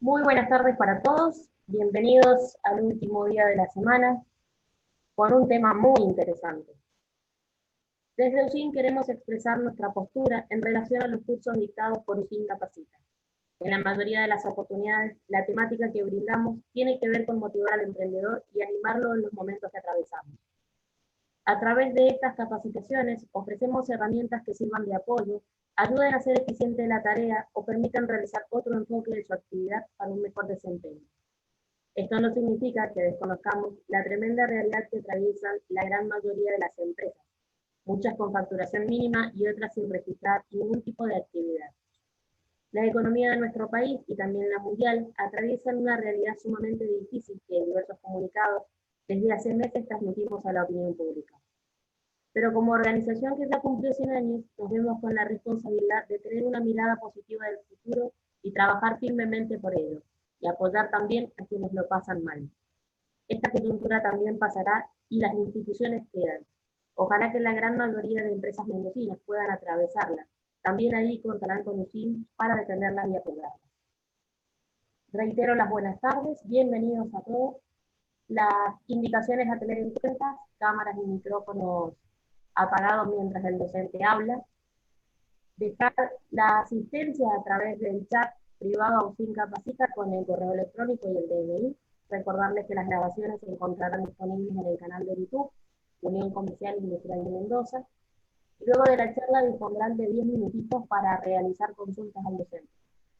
Muy buenas tardes para todos, bienvenidos al último día de la semana con un tema muy interesante. Desde USIN queremos expresar nuestra postura en relación a los cursos dictados por USIN Capacita. En la mayoría de las oportunidades, la temática que brindamos tiene que ver con motivar al emprendedor y animarlo en los momentos que atravesamos. A través de estas capacitaciones ofrecemos herramientas que sirvan de apoyo, ayuden a hacer eficiente la tarea o permitan realizar otro enfoque de su actividad para un mejor desempeño. Esto no significa que desconozcamos la tremenda realidad que atraviesan la gran mayoría de las empresas, muchas con facturación mínima y otras sin registrar ningún tipo de actividad. La economía de nuestro país y también la mundial atraviesan una realidad sumamente difícil que en diversos comunicados desde hace meses transmitimos a la opinión pública. Pero como organización que ya cumplió 100 años, nos vemos con la responsabilidad de tener una mirada positiva del futuro y trabajar firmemente por ello, y apoyar también a quienes lo pasan mal. Esta coyuntura también pasará y las instituciones quedan. Ojalá que la gran mayoría de empresas mendocinas puedan atravesarla. También ahí contarán con USIN para defenderlas y apoyarlas. Reitero las buenas tardes, bienvenidos a todos. Las indicaciones a tener en cuenta: cámaras y micrófonos apagados mientras el docente habla. Dejar la asistencia a través del chat privado a USIN Capacita con el correo electrónico y el DNI. Recordarles que las grabaciones se encontrarán disponibles en el canal de YouTube Unión Comercial Industrial de Mendoza. Y luego de la charla dispondrán de 10 minutitos para realizar consultas al docente.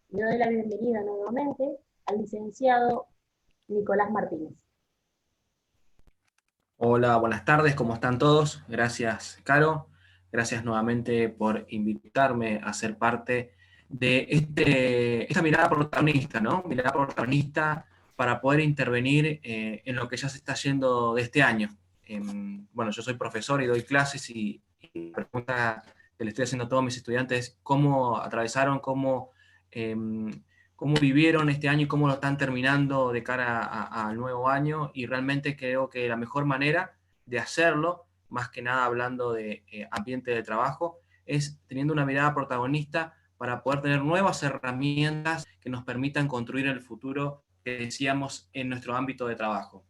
Le doy la bienvenida nuevamente al licenciado Nicolás Martínez. Hola, buenas tardes, ¿cómo están todos? Gracias, Caro. Gracias nuevamente por invitarme a ser parte de esta mirada protagonista, ¿no? Mirada protagonista para poder intervenir en lo que ya se está yendo de este año. Bueno, yo soy profesor y doy clases y la pregunta que le estoy haciendo a todos mis estudiantes es cómo atravesaron, cómo vivieron este año y cómo lo están terminando de cara al nuevo año, y realmente creo que la mejor manera de hacerlo, más que nada hablando de ambiente de trabajo, es teniendo una mirada protagonista para poder tener nuevas herramientas que nos permitan construir el futuro que decíamos en nuestro ámbito de trabajo.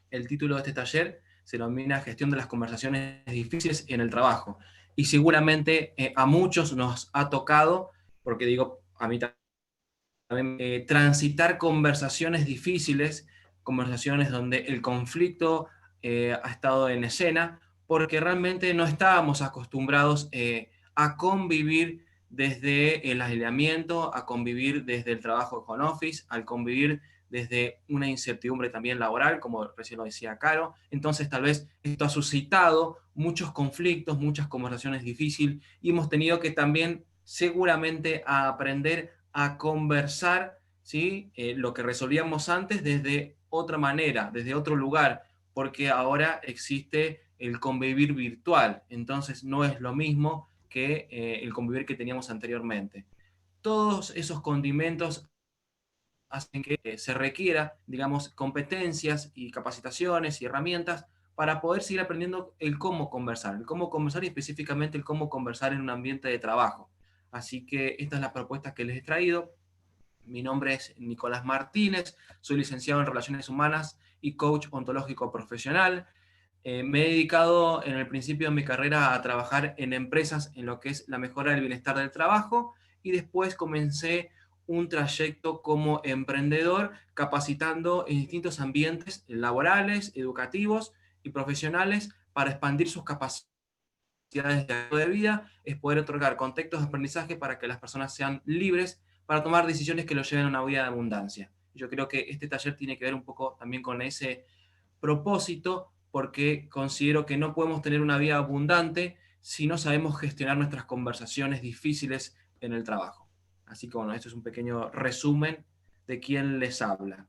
El título de este taller se denomina Gestión de las conversaciones difíciles en el trabajo, y seguramente a muchos nos ha tocado, porque digo, a mí también, transitar conversaciones difíciles, conversaciones donde el conflicto ha estado en escena, porque realmente no estábamos acostumbrados a convivir desde el aislamiento, a convivir desde el trabajo de home office, al convivir desde una incertidumbre también laboral, como recién lo decía Caro. Entonces tal vez esto ha suscitado muchos conflictos, muchas conversaciones difíciles, y hemos tenido que también seguramente aprender a conversar, ¿sí? Lo que resolvíamos antes desde otra manera, desde otro lugar, porque ahora existe el convivir virtual, entonces no es lo mismo que el convivir que teníamos anteriormente. Todos esos condimentos hacen que se requiera, digamos, competencias y capacitaciones y herramientas para poder seguir aprendiendo el cómo conversar y específicamente el cómo conversar en un ambiente de trabajo. Así que esta es la propuesta que les he traído. Mi nombre es Nicolás Martínez, soy licenciado en Relaciones Humanas y coach ontológico profesional. Me he dedicado en el principio de mi carrera a trabajar en empresas en lo que es la mejora del bienestar del trabajo, y después comencé un trayecto como emprendedor capacitando en distintos ambientes laborales, educativos y profesionales para expandir sus capacidades de vida, es poder otorgar contextos de aprendizaje para que las personas sean libres para tomar decisiones que los lleven a una vida de abundancia. Yo creo que este taller tiene que ver un poco también con ese propósito, porque considero que no podemos tener una vida abundante si no sabemos gestionar nuestras conversaciones difíciles en el trabajo. Así que bueno, esto es un pequeño resumen de quién les habla.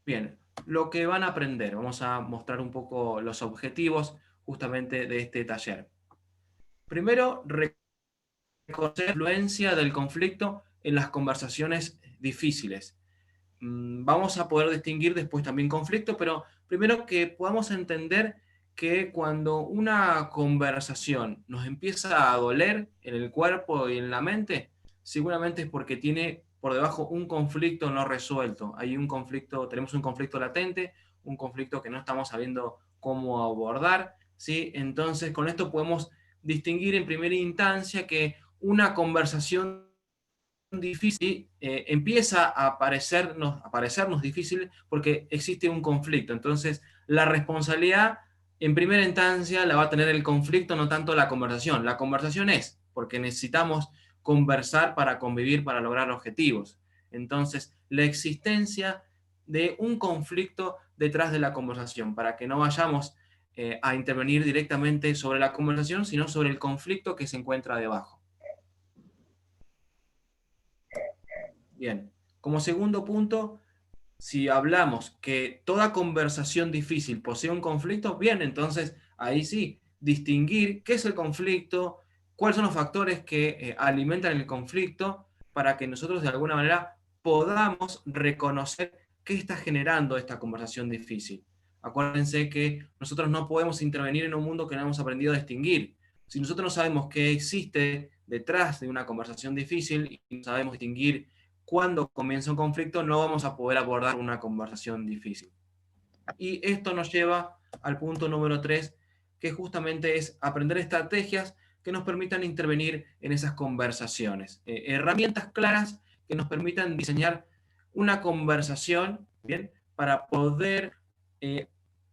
Bien, lo que van a aprender, vamos a mostrar un poco los objetivos justamente de este taller. Primero, reconocer la influencia del conflicto en las conversaciones difíciles. Vamos a poder distinguir después también conflicto, pero primero que podamos entender que cuando una conversación nos empieza a doler en el cuerpo y en la mente, seguramente es porque tiene por debajo un conflicto no resuelto. Hay un conflicto, tenemos un conflicto latente, un conflicto que no estamos sabiendo cómo abordar, ¿sí? Entonces, con esto podemos distinguir en primera instancia que una conversación difícil empieza a parecernos difícil porque existe un conflicto. Entonces, la responsabilidad en primera instancia la va a tener el conflicto, no tanto la conversación. La conversación es porque necesitamos conversar para convivir, para lograr objetivos. Entonces, la existencia de un conflicto detrás de la conversación, para que no vayamos a intervenir directamente sobre la conversación, sino sobre el conflicto que se encuentra debajo. Bien, como segundo punto, si hablamos que toda conversación difícil posee un conflicto, bien, entonces ahí sí, distinguir qué es el conflicto, cuáles son los factores que alimentan el conflicto, para que nosotros de alguna manera podamos reconocer qué está generando esta conversación difícil. Acuérdense que nosotros no podemos intervenir en un mundo que no hemos aprendido a distinguir. Si nosotros no sabemos qué existe detrás de una conversación difícil y no sabemos distinguir cuando comienza un conflicto, no vamos a poder abordar una conversación difícil. Y esto nos lleva al punto número 3, que justamente es aprender estrategias que nos permitan intervenir en esas conversaciones. Herramientas claras que nos permitan diseñar una conversación, ¿bien? Para poder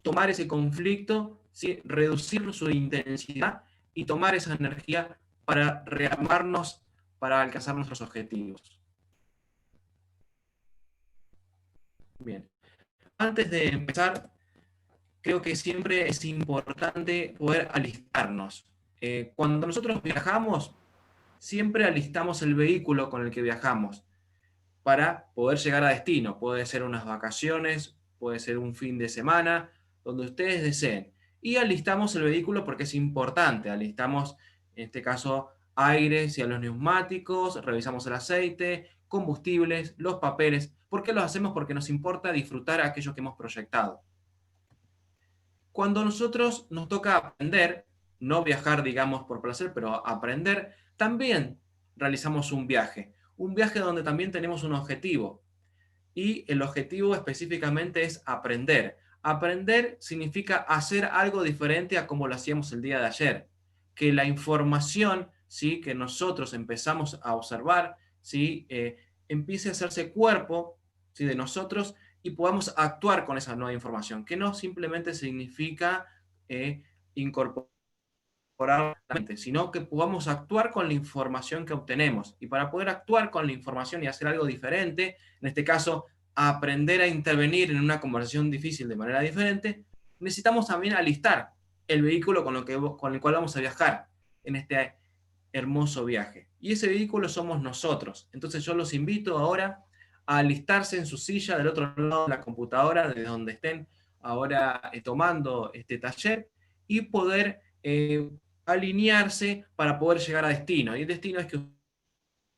tomar ese conflicto, ¿sí? Reducir su intensidad y tomar esa energía para rearmarnos, para alcanzar nuestros objetivos. Bien. Antes de empezar, creo que siempre es importante poder alistarnos. Cuando nosotros viajamos, siempre alistamos el vehículo con el que viajamos para poder llegar a destino. Puede ser unas vacaciones, puede ser un fin de semana, donde ustedes deseen. Y alistamos el vehículo porque es importante. Alistamos, en este caso, aires y a los neumáticos, revisamos el aceite, combustibles, los papeles. ¿Por qué los hacemos? Porque nos importa disfrutar aquello que hemos proyectado. Cuando nosotros nos toca aprender, no viajar, digamos, por placer, pero aprender, también realizamos un viaje donde también tenemos un objetivo. Y el objetivo específicamente es aprender. Aprender significa hacer algo diferente a como lo hacíamos el día de ayer. Que la información, ¿sí?, que nosotros empezamos a observar, ¿sí?, empiece a hacerse cuerpo, ¿sí?, de nosotros y podamos actuar con esa nueva información. Que no simplemente significa incorporar, sino que podamos actuar con la información que obtenemos. Y para poder actuar con la información y hacer algo diferente, en este caso, aprender a intervenir en una conversación difícil de manera diferente, necesitamos también alistar el vehículo con el cual vamos a viajar en este hermoso viaje. Y ese vehículo somos nosotros. Entonces yo los invito ahora a alistarse en su silla del otro lado de la computadora, de donde estén ahora tomando este taller, y poder alinearse para poder llegar a destino. Y el destino es que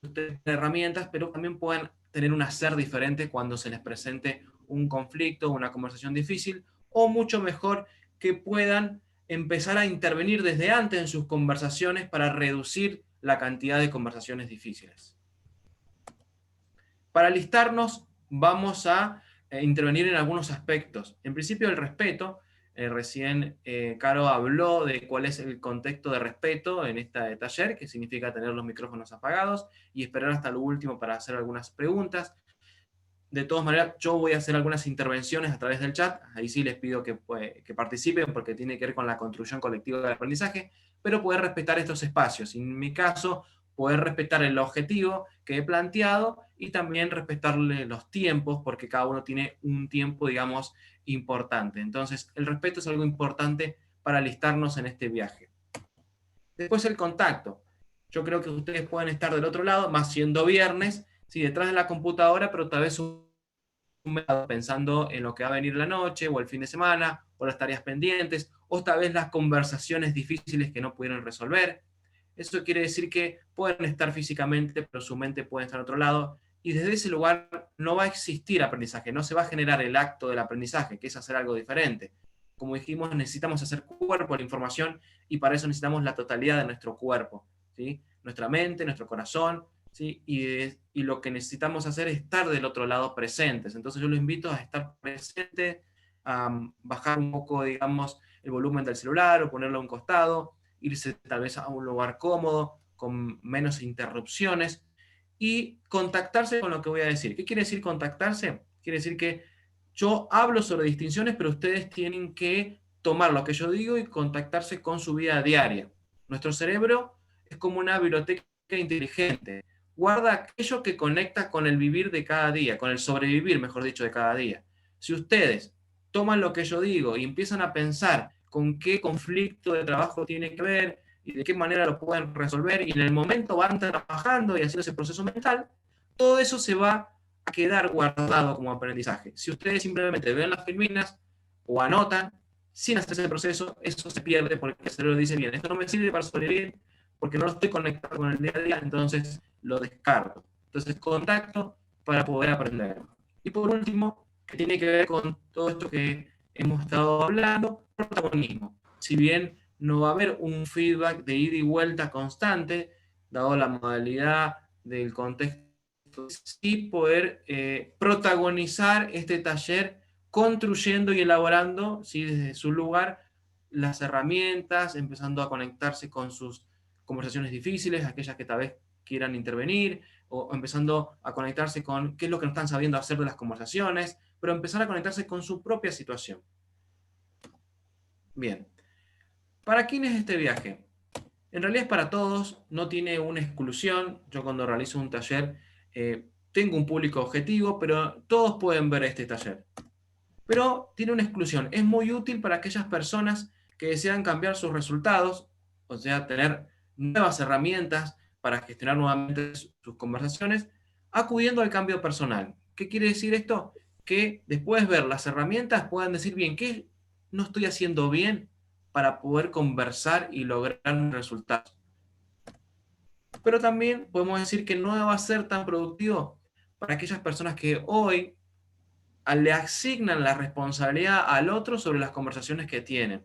ustedes tengan herramientas, pero también puedan tener un hacer diferente cuando se les presente un conflicto, una conversación difícil, o mucho mejor, que puedan empezar a intervenir desde antes en sus conversaciones para reducir la cantidad de conversaciones difíciles. Para alistarnos, vamos a intervenir en algunos aspectos. En principio, el respeto. Recién Caro habló de cuál es el contexto de respeto en este taller, que significa tener los micrófonos apagados y esperar hasta lo último para hacer algunas preguntas. De todas maneras, yo voy a hacer algunas intervenciones a través del chat, ahí sí les pido que participen porque tiene que ver con la construcción colectiva del aprendizaje, pero poder respetar estos espacios. En mi caso, poder respetar el objetivo que he planteado y también respetarle los tiempos, porque cada uno tiene un tiempo, digamos, importante. Entonces, el respeto es algo importante para alistarnos en este viaje. Después el contacto. Yo creo que ustedes pueden estar del otro lado, más siendo viernes, sí, detrás de la computadora, pero tal vez pensando en lo que va a venir la noche, o el fin de semana, o las tareas pendientes, o tal vez las conversaciones difíciles que no pudieron resolver. Eso quiere decir que pueden estar físicamente, pero su mente puede estar en otro lado, y desde ese lugar no va a existir aprendizaje, no se va a generar el acto del aprendizaje, que es hacer algo diferente. como dijimos, necesitamos hacer cuerpo a la información y para eso necesitamos la totalidad de nuestro cuerpo, ¿sí? Nuestra mente, nuestro corazón, ¿sí? Y lo que necesitamos hacer es estar del otro lado presentes. Entonces yo los invito a estar presentes, a bajar un poco, digamos, el volumen del celular o ponerlo a un costado, irse tal vez a un lugar cómodo, con menos interrupciones, y contactarse con lo que voy a decir. ¿Qué quiere decir contactarse? Quiere decir que yo hablo sobre distinciones, pero ustedes tienen que tomar lo que yo digo y contactarse con su vida diaria. Nuestro cerebro es como una biblioteca inteligente. Guarda aquello que conecta con el vivir de cada día, con el sobrevivir, mejor dicho, de cada día. Si ustedes toman lo que yo digo y empiezan a pensar con qué conflicto de trabajo tiene que ver y de qué manera lo pueden resolver, y en el momento van trabajando y haciendo ese proceso mental, todo eso se va a quedar guardado como aprendizaje. Si ustedes simplemente ven las filminas o anotan sin hacer ese proceso, eso se pierde porque el cerebro dice, bien, esto no me sirve para sobrevivir porque no lo estoy conectado con el día a día, entonces lo descarto. Entonces contacto para poder aprender. Y por último, que tiene que ver con todo esto que hemos estado hablando, protagonismo. Si bien no va a haber un feedback de ida y vuelta constante, dado la modalidad del contexto, sí poder protagonizar este taller construyendo y elaborando, ¿sí? Desde su lugar las herramientas, empezando a conectarse con sus conversaciones difíciles, aquellas que tal vez quieran intervenir, o empezando a conectarse con qué es lo que no están sabiendo hacer de las conversaciones, pero empezar a conectarse con su propia situación. Bien, ¿para quién es este viaje? En realidad es para todos, no tiene una exclusión. Yo cuando realizo un taller tengo un público objetivo, pero todos pueden ver este taller. Pero tiene una exclusión. Es muy útil para aquellas personas que desean cambiar sus resultados, o sea, tener nuevas herramientas para gestionar nuevamente sus conversaciones, acudiendo al cambio personal. ¿Qué quiere decir esto? Que después de ver las herramientas puedan decir, bien, ¿qué no estoy haciendo bien para poder conversar y lograr un resultado? Pero también podemos decir que no va a ser tan productivo para aquellas personas que hoy le asignan la responsabilidad al otro sobre las conversaciones que tienen.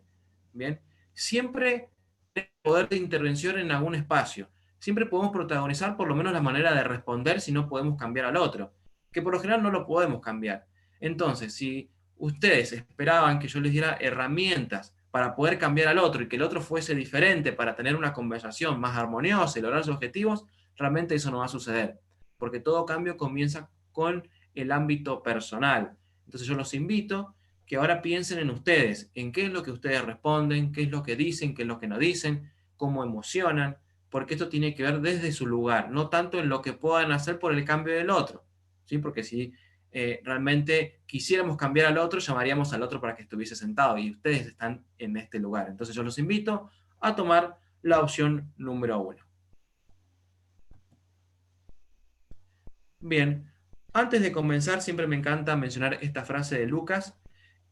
Bien, siempre hay poder de intervención en algún espacio. Siempre podemos protagonizar por lo menos la manera de responder si no podemos cambiar al otro, que por lo general no lo podemos cambiar. Entonces, si ustedes esperaban que yo les diera herramientas para poder cambiar al otro y que el otro fuese diferente para tener una conversación más armoniosa y lograr sus objetivos, realmente eso no va a suceder, porque todo cambio comienza con el ámbito personal. Entonces yo los invito que ahora piensen en ustedes, en qué es lo que ustedes responden, qué es lo que dicen, qué es lo que no dicen, cómo emocionan, porque esto tiene que ver desde su lugar, no tanto en lo que puedan hacer por el cambio del otro, ¿sí? Porque si realmente quisiéramos cambiar al otro, llamaríamos al otro para que estuviese sentado, y ustedes están en este lugar. Entonces yo los invito a tomar la opción número 1. Bien, antes de comenzar siempre me encanta mencionar esta frase de Lucas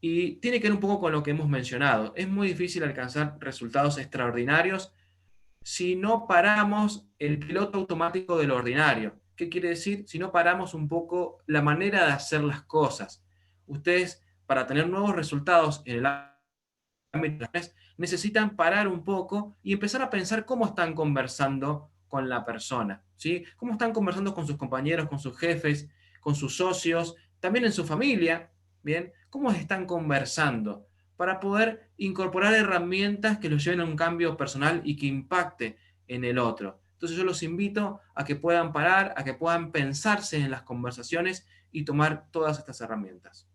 y tiene que ver un poco con lo que hemos mencionado. Es muy difícil alcanzar resultados extraordinarios si no paramos el piloto automático de lo ordinario. ¿Qué quiere decir? Si no paramos un poco la manera de hacer las cosas. Ustedes, para tener nuevos resultados en el ámbito, necesitan parar un poco y empezar a pensar cómo están conversando con la persona, ¿sí? Cómo están conversando con sus compañeros, con sus jefes, con sus socios, también en su familia, ¿bien? ¿Cómo están conversando? Para poder incorporar herramientas que los lleven a un cambio personal y que impacte en el otro. Entonces yo los invito a que puedan parar, a que puedan pensarse en las conversaciones y tomar todas estas herramientas.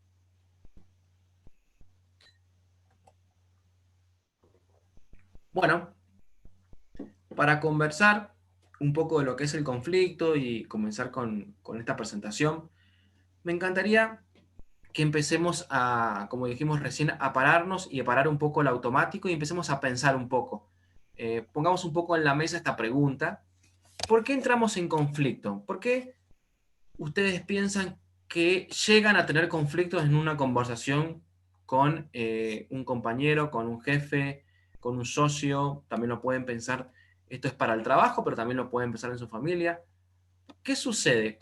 Bueno, para conversar un poco de lo que es el conflicto y comenzar con esta presentación, me encantaría que empecemos a, como dijimos recién, a pararnos y a parar un poco el automático y empecemos a pensar un poco. Pongamos un poco en la mesa esta pregunta. ¿Por qué entramos en conflicto? ¿Por qué ustedes piensan que llegan a tener conflictos en una conversación con un compañero, con un jefe, con un socio? También lo pueden pensar, esto es para el trabajo, pero también lo pueden pensar en su familia. ¿Qué sucede?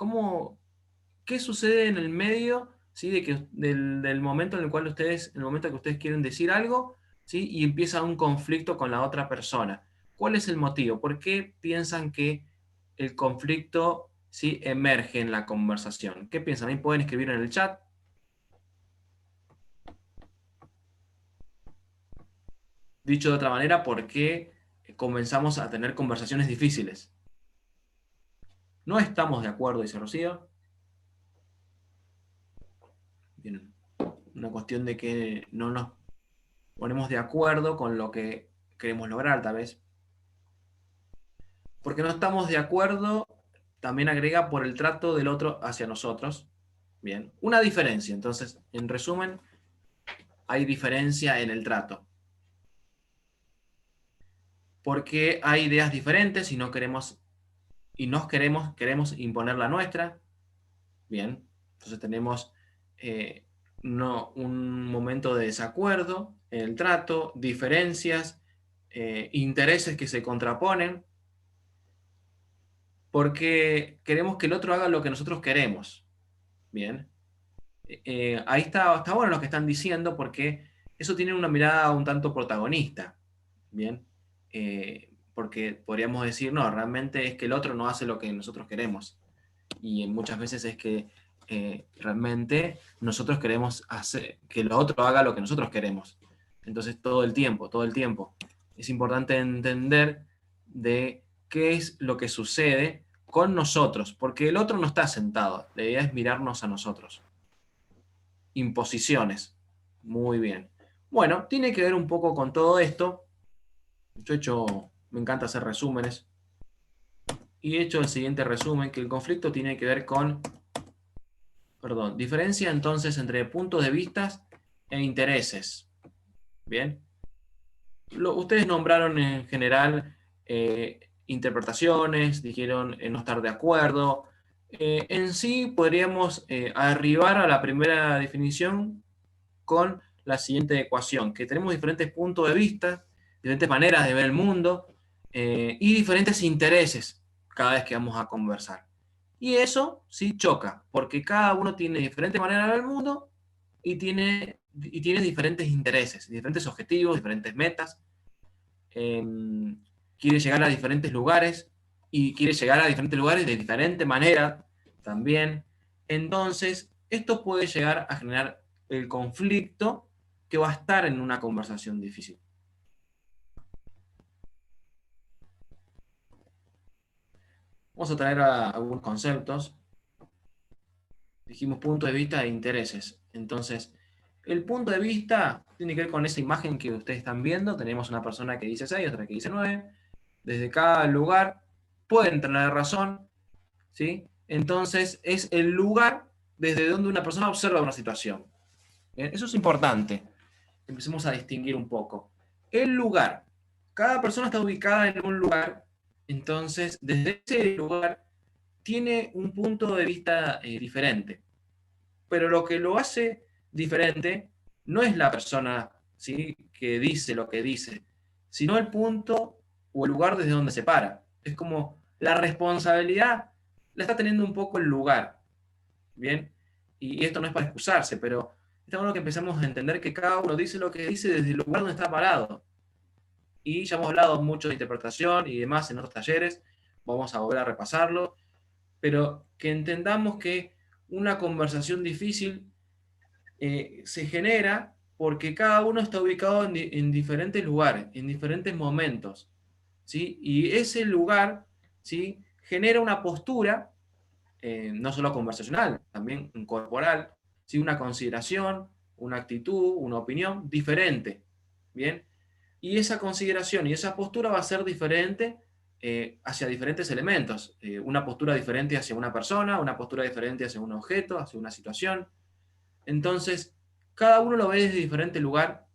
¿Qué sucede en el medio ¿sí? Del momento en el cual ustedes, en el momento que ustedes quieren decir algo, ¿sí? Y empieza un conflicto con la otra persona. ¿Cuál es el motivo? ¿Por qué piensan que el conflicto, ¿sí? Emerge en la conversación? ¿Qué piensan? Ahí pueden escribir en el chat. Dicho de otra manera, ¿por qué comenzamos a tener conversaciones difíciles? No estamos de acuerdo, dice Rocío. Bien, una cuestión de que no nos ponemos de acuerdo con lo que queremos lograr, tal vez. Porque no estamos de acuerdo, también agrega por el trato del otro hacia nosotros. Bien, una diferencia. Entonces, en resumen, hay diferencia en el trato. Porque hay ideas diferentes y no queremos, queremos imponer la nuestra. Bien, entonces tenemos un momento de desacuerdo en el trato, diferencias, intereses que se contraponen, porque queremos que el otro haga lo que nosotros queremos. Bien, ahí está bueno lo que están diciendo, porque eso tiene una mirada un tanto protagonista. Bien, porque podríamos decir, no, realmente es que el otro no hace lo que nosotros queremos. Y muchas veces es que realmente nosotros queremos hacer que el otro haga lo que nosotros queremos. Entonces todo el tiempo. Es importante entender de qué es lo que sucede con nosotros, porque el otro no está sentado, la idea es mirarnos a nosotros. Imposiciones. Muy bien. Bueno, tiene que ver un poco con todo esto. Me encanta hacer resúmenes. Y he hecho el siguiente resumen, que el conflicto tiene que ver con, diferencia entonces entre puntos de vista e intereses. Bien. Ustedes nombraron en general interpretaciones, dijeron no estar de acuerdo. En sí podríamos arribar a la primera definición con la siguiente ecuación, que tenemos diferentes puntos de vista, diferentes maneras de ver el mundo y diferentes intereses cada vez que vamos a conversar. Y eso sí choca, porque cada uno tiene diferente manera de ver el mundo y tiene diferentes intereses, diferentes objetivos, diferentes metas. Quiere llegar a diferentes lugares y quiere llegar a diferentes lugares de diferente manera también. Entonces, esto puede llegar a generar el conflicto que va a estar en una conversación difícil. Vamos a traer algunos conceptos. Dijimos punto de vista e intereses. Entonces, el punto de vista tiene que ver con esa imagen que ustedes están viendo. Tenemos una persona que dice 6, otra que dice 9. Desde cada lugar pueden tener razón, ¿sí? Entonces, es el lugar desde donde una persona observa una situación. ¿Bien? Eso es importante. Empecemos a distinguir un poco. El lugar. Cada persona está ubicada en un lugar, entonces, desde ese lugar tiene un punto de vista diferente. Pero lo que lo hace diferente no es la persona, ¿sí?, que dice lo que dice, sino el punto o el lugar desde donde se para. Es como la responsabilidad la está teniendo un poco el lugar. ¿Bien? Y esto no es para excusarse, pero está bueno que empezamos a entender que cada uno dice lo que dice desde el lugar donde está parado. Y ya hemos hablado mucho de interpretación y demás en otros talleres, vamos a volver a repasarlo, pero que entendamos que una conversación difícil se genera porque cada uno está ubicado en diferentes lugares, en diferentes momentos, ¿sí? Y ese lugar, ¿sí?, genera una postura, no solo conversacional, también corporal, ¿sí?, una consideración, una actitud, una opinión diferente, ¿bien? Y esa consideración y esa postura va a ser diferente hacia diferentes elementos. Una postura diferente hacia una persona, una postura diferente hacia un objeto, hacia una situación. Entonces, cada uno lo ve desde diferente lugar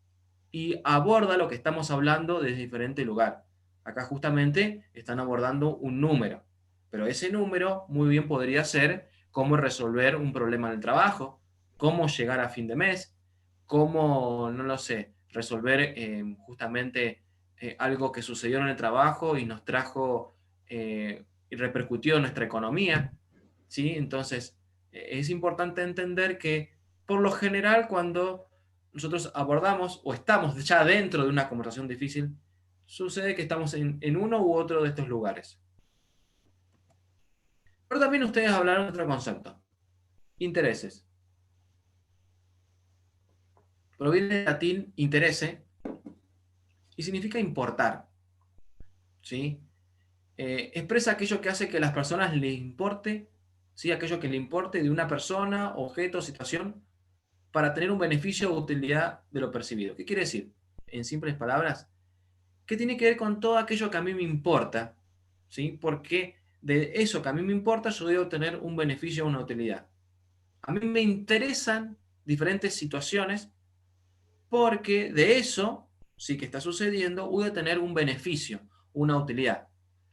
y aborda lo que estamos hablando desde diferente lugar. Acá justamente están abordando un número, pero ese número muy bien podría ser cómo resolver un problema en el trabajo, cómo llegar a fin de mes, cómo, no lo sé, resolver justamente algo que sucedió en el trabajo y nos trajo y repercutió en nuestra economía, ¿sí? Entonces, es importante entender que por lo general, cuando nosotros abordamos o estamos ya dentro de una conversación difícil, sucede que estamos en uno u otro de estos lugares. Pero también ustedes hablaron de otro concepto: intereses. Proviene del latín interese y significa importar, ¿sí? Expresa aquello que hace que a las personas les importe, ¿sí? Aquello que le importe de una persona, objeto, situación, para tener un beneficio o utilidad de lo percibido. ¿Qué quiere decir? En simples palabras, que tiene que ver con todo aquello que a mí me importa, ¿sí? Porque de eso que a mí me importa yo debo tener un beneficio o una utilidad. A mí me interesan diferentes situaciones porque de eso, sí que está sucediendo, voy a tener un beneficio, una utilidad.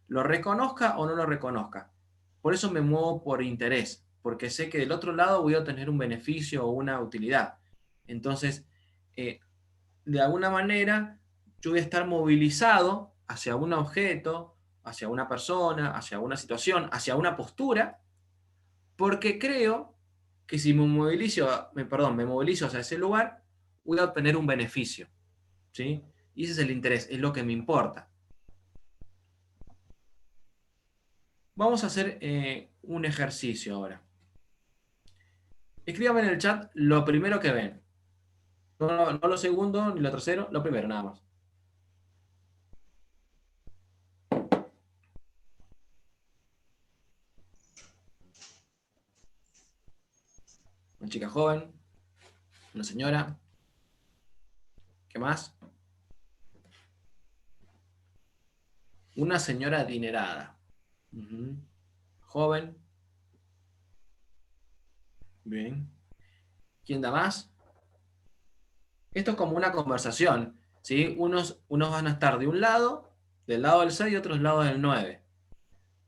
Lo reconozca o no lo reconozca. Por eso me muevo por interés, porque sé que del otro lado voy a tener un beneficio o una utilidad. Entonces, de alguna manera, yo voy a estar movilizado hacia un objeto, hacia una persona, hacia una situación, hacia una postura, porque creo que si me movilizo hacia ese lugar, voy a obtener un beneficio, ¿sí? Y ese es el interés, es lo que me importa. Vamos a hacer un ejercicio ahora. Escríbame en el chat lo primero que ven. No lo segundo ni lo tercero, lo primero, nada más. Una chica joven, una señora. ¿Qué más? Una señora adinerada. Joven. Bien. ¿Quién da más? Esto es como una conversación, ¿sí? Unos van a estar de un lado, del lado del 6 y otros lados del 9.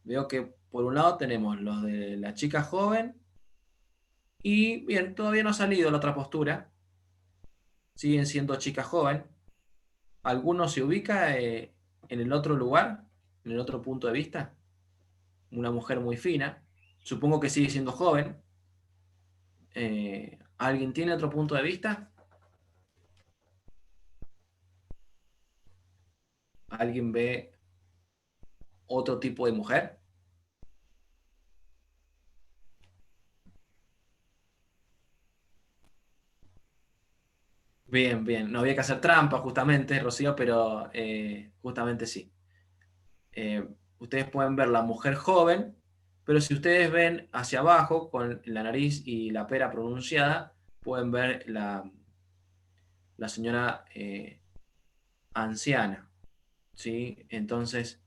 Veo que por un lado tenemos los de la chica joven y, bien, todavía no ha salido la otra postura. Siguen siendo chica joven. ¿Alguno se ubica en el otro lugar, en el otro punto de vista? Una mujer muy fina. Supongo que sigue siendo joven. ¿Alguien tiene otro punto de vista? ¿Alguien ve otro tipo de mujer? Bien, bien. No había que hacer trampa justamente, Rocío, pero justamente sí. Ustedes pueden ver la mujer joven, pero si ustedes ven hacia abajo, con la nariz y la pera pronunciada, pueden ver la señora anciana, ¿sí? Entonces,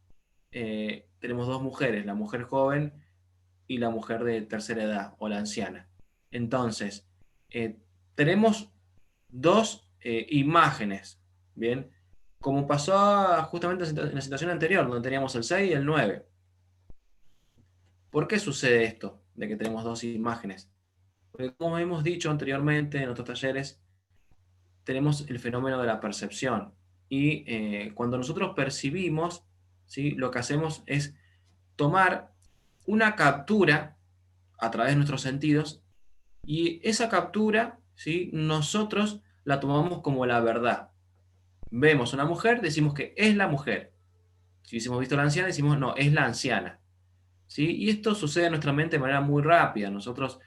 tenemos dos mujeres, la mujer joven y la mujer de tercera edad, o la anciana. Entonces, tenemos dos imágenes, ¿bien? Como pasó justamente en la situación anterior, donde teníamos el 6 y el 9. ¿Por qué sucede esto de que tenemos dos imágenes? Porque como hemos dicho anteriormente en otros talleres, tenemos el fenómeno de la percepción. Y cuando nosotros percibimos, ¿sí? Lo que hacemos es tomar una captura a través de nuestros sentidos y esa captura, ¿sí? Nosotros la tomamos como la verdad. Vemos una mujer, decimos que es la mujer. Si hubiésemos visto a la anciana, decimos no, es la anciana. ¿Sí? Y esto sucede en nuestra mente de manera muy rápida. Nosotros,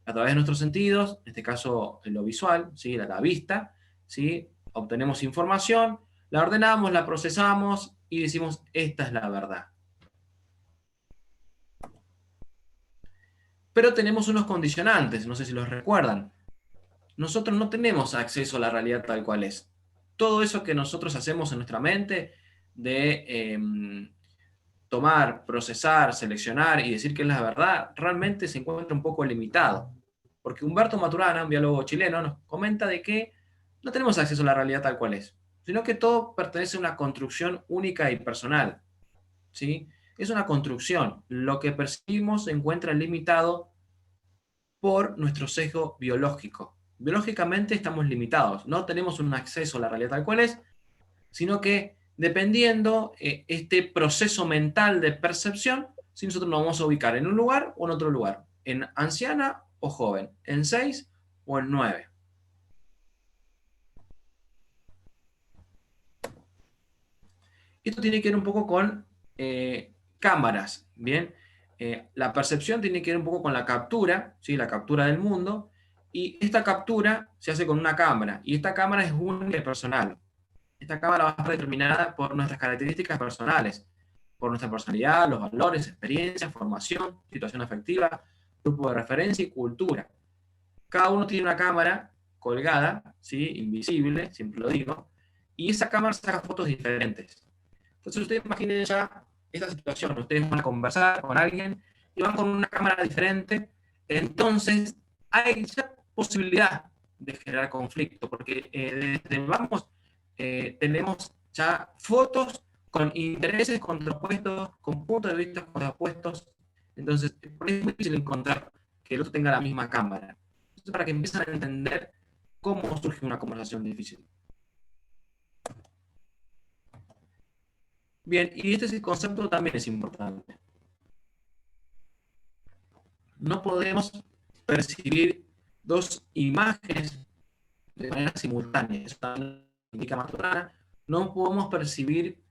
a través de nuestros sentidos, en este caso en lo visual, ¿sí? La vista, ¿sí? Obtenemos información, la ordenamos, la procesamos y decimos, esta es la verdad. Pero tenemos unos condicionantes, no sé si los recuerdan. Nosotros no tenemos acceso a la realidad tal cual es. Todo eso que nosotros hacemos en nuestra mente de tomar, procesar, seleccionar y decir que es la verdad, realmente se encuentra un poco limitado. Porque Humberto Maturana, un biólogo chileno, nos comenta de que no tenemos acceso a la realidad tal cual es, sino que todo pertenece a una construcción única y personal, ¿sí? Es una construcción. Lo que percibimos se encuentra limitado por nuestro sesgo biológico. Biológicamente estamos limitados, no tenemos un acceso a la realidad tal cual es, sino que dependiendo este proceso mental de percepción, si nosotros nos vamos a ubicar en un lugar o en otro lugar, en anciana o joven, en 6 o el 9. Esto tiene que ver un poco con cámaras, ¿bien? La percepción tiene que ver un poco con la captura, ¿sí? La captura del mundo, y esta captura se hace con una cámara, y esta cámara es única y personal. Esta cámara va a estar determinada por nuestras características personales, por nuestra personalidad, los valores, experiencia, formación, situación afectiva, grupo de referencia y cultura. Cada uno tiene una cámara colgada, ¿sí? Invisible, siempre lo digo, y esa cámara saca fotos diferentes. Entonces ustedes imaginen ya esta situación, ustedes van a conversar con alguien y van con una cámara diferente, entonces hay ya posibilidad de generar conflicto, porque desde vamos, tenemos ya fotos con intereses contrapuestos, con puntos de vista contrapuestos, entonces es muy difícil encontrar que el otro tenga la misma cámara. Entonces, para que empiecen a entender cómo surge una conversación difícil. Bien, y este concepto también es importante. No podemos percibir dos imágenes de manera simultánea. Eso también indica Maturana. No podemos percibir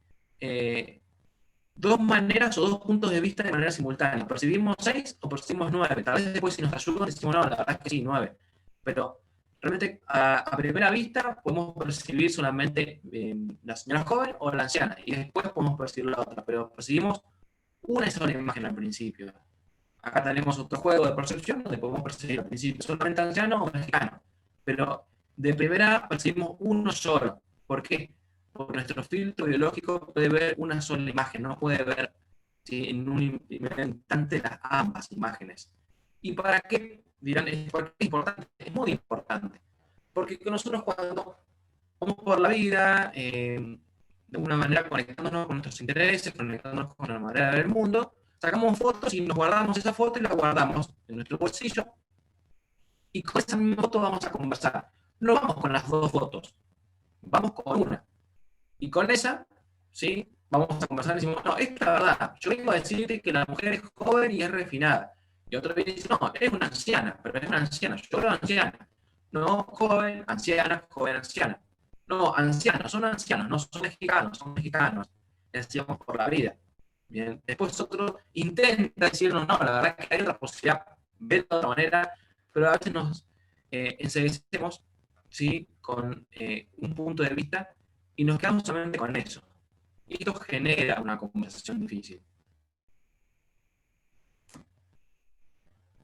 dos maneras o dos puntos de vista de manera simultánea. Percibimos 6 o percibimos 9. Tal vez después si nos ayudan decimos, no, la verdad es que sí, 9. Pero realmente a primera vista podemos percibir solamente la señora joven o la anciana. Y después podemos percibir la otra. Pero percibimos una sola imagen al principio. Acá tenemos otro juego de percepción donde podemos percibir al principio solamente anciano o mexicano. Pero de primera percibimos uno solo. ¿Por qué? Porque nuestro filtro biológico puede ver una sola imagen, no puede ver, ¿sí?, en un instante las ambas imágenes. ¿Y para qué? Dirán, ¿por qué es importante? Es muy importante. Porque nosotros cuando vamos por la vida, de una manera conectándonos con nuestros intereses, conectándonos con la manera de ver el mundo, sacamos fotos y nos guardamos esa foto y la guardamos en nuestro bolsillo. Y con esa misma foto vamos a conversar. No vamos con las dos fotos, vamos con una. Y con esa, ¿sí?, vamos a conversar y decimos, no, esta es la verdad. Yo vengo a decirte que la mujer es joven y es refinada. Y otro viene y dice, no, es una anciana, pero es una anciana. Yo veo anciana. No, joven, anciana, joven, anciana. No, ancianos, no son mexicanos, son mexicanos. Y así vamos por la vida. Bien. Después otro intenta decirnos, no, la verdad es que hay otra posibilidad, ver de otra manera, pero a veces nos enseguecemos, ¿sí?, con un punto de vista y nos quedamos solamente con eso. Y esto genera una conversación difícil.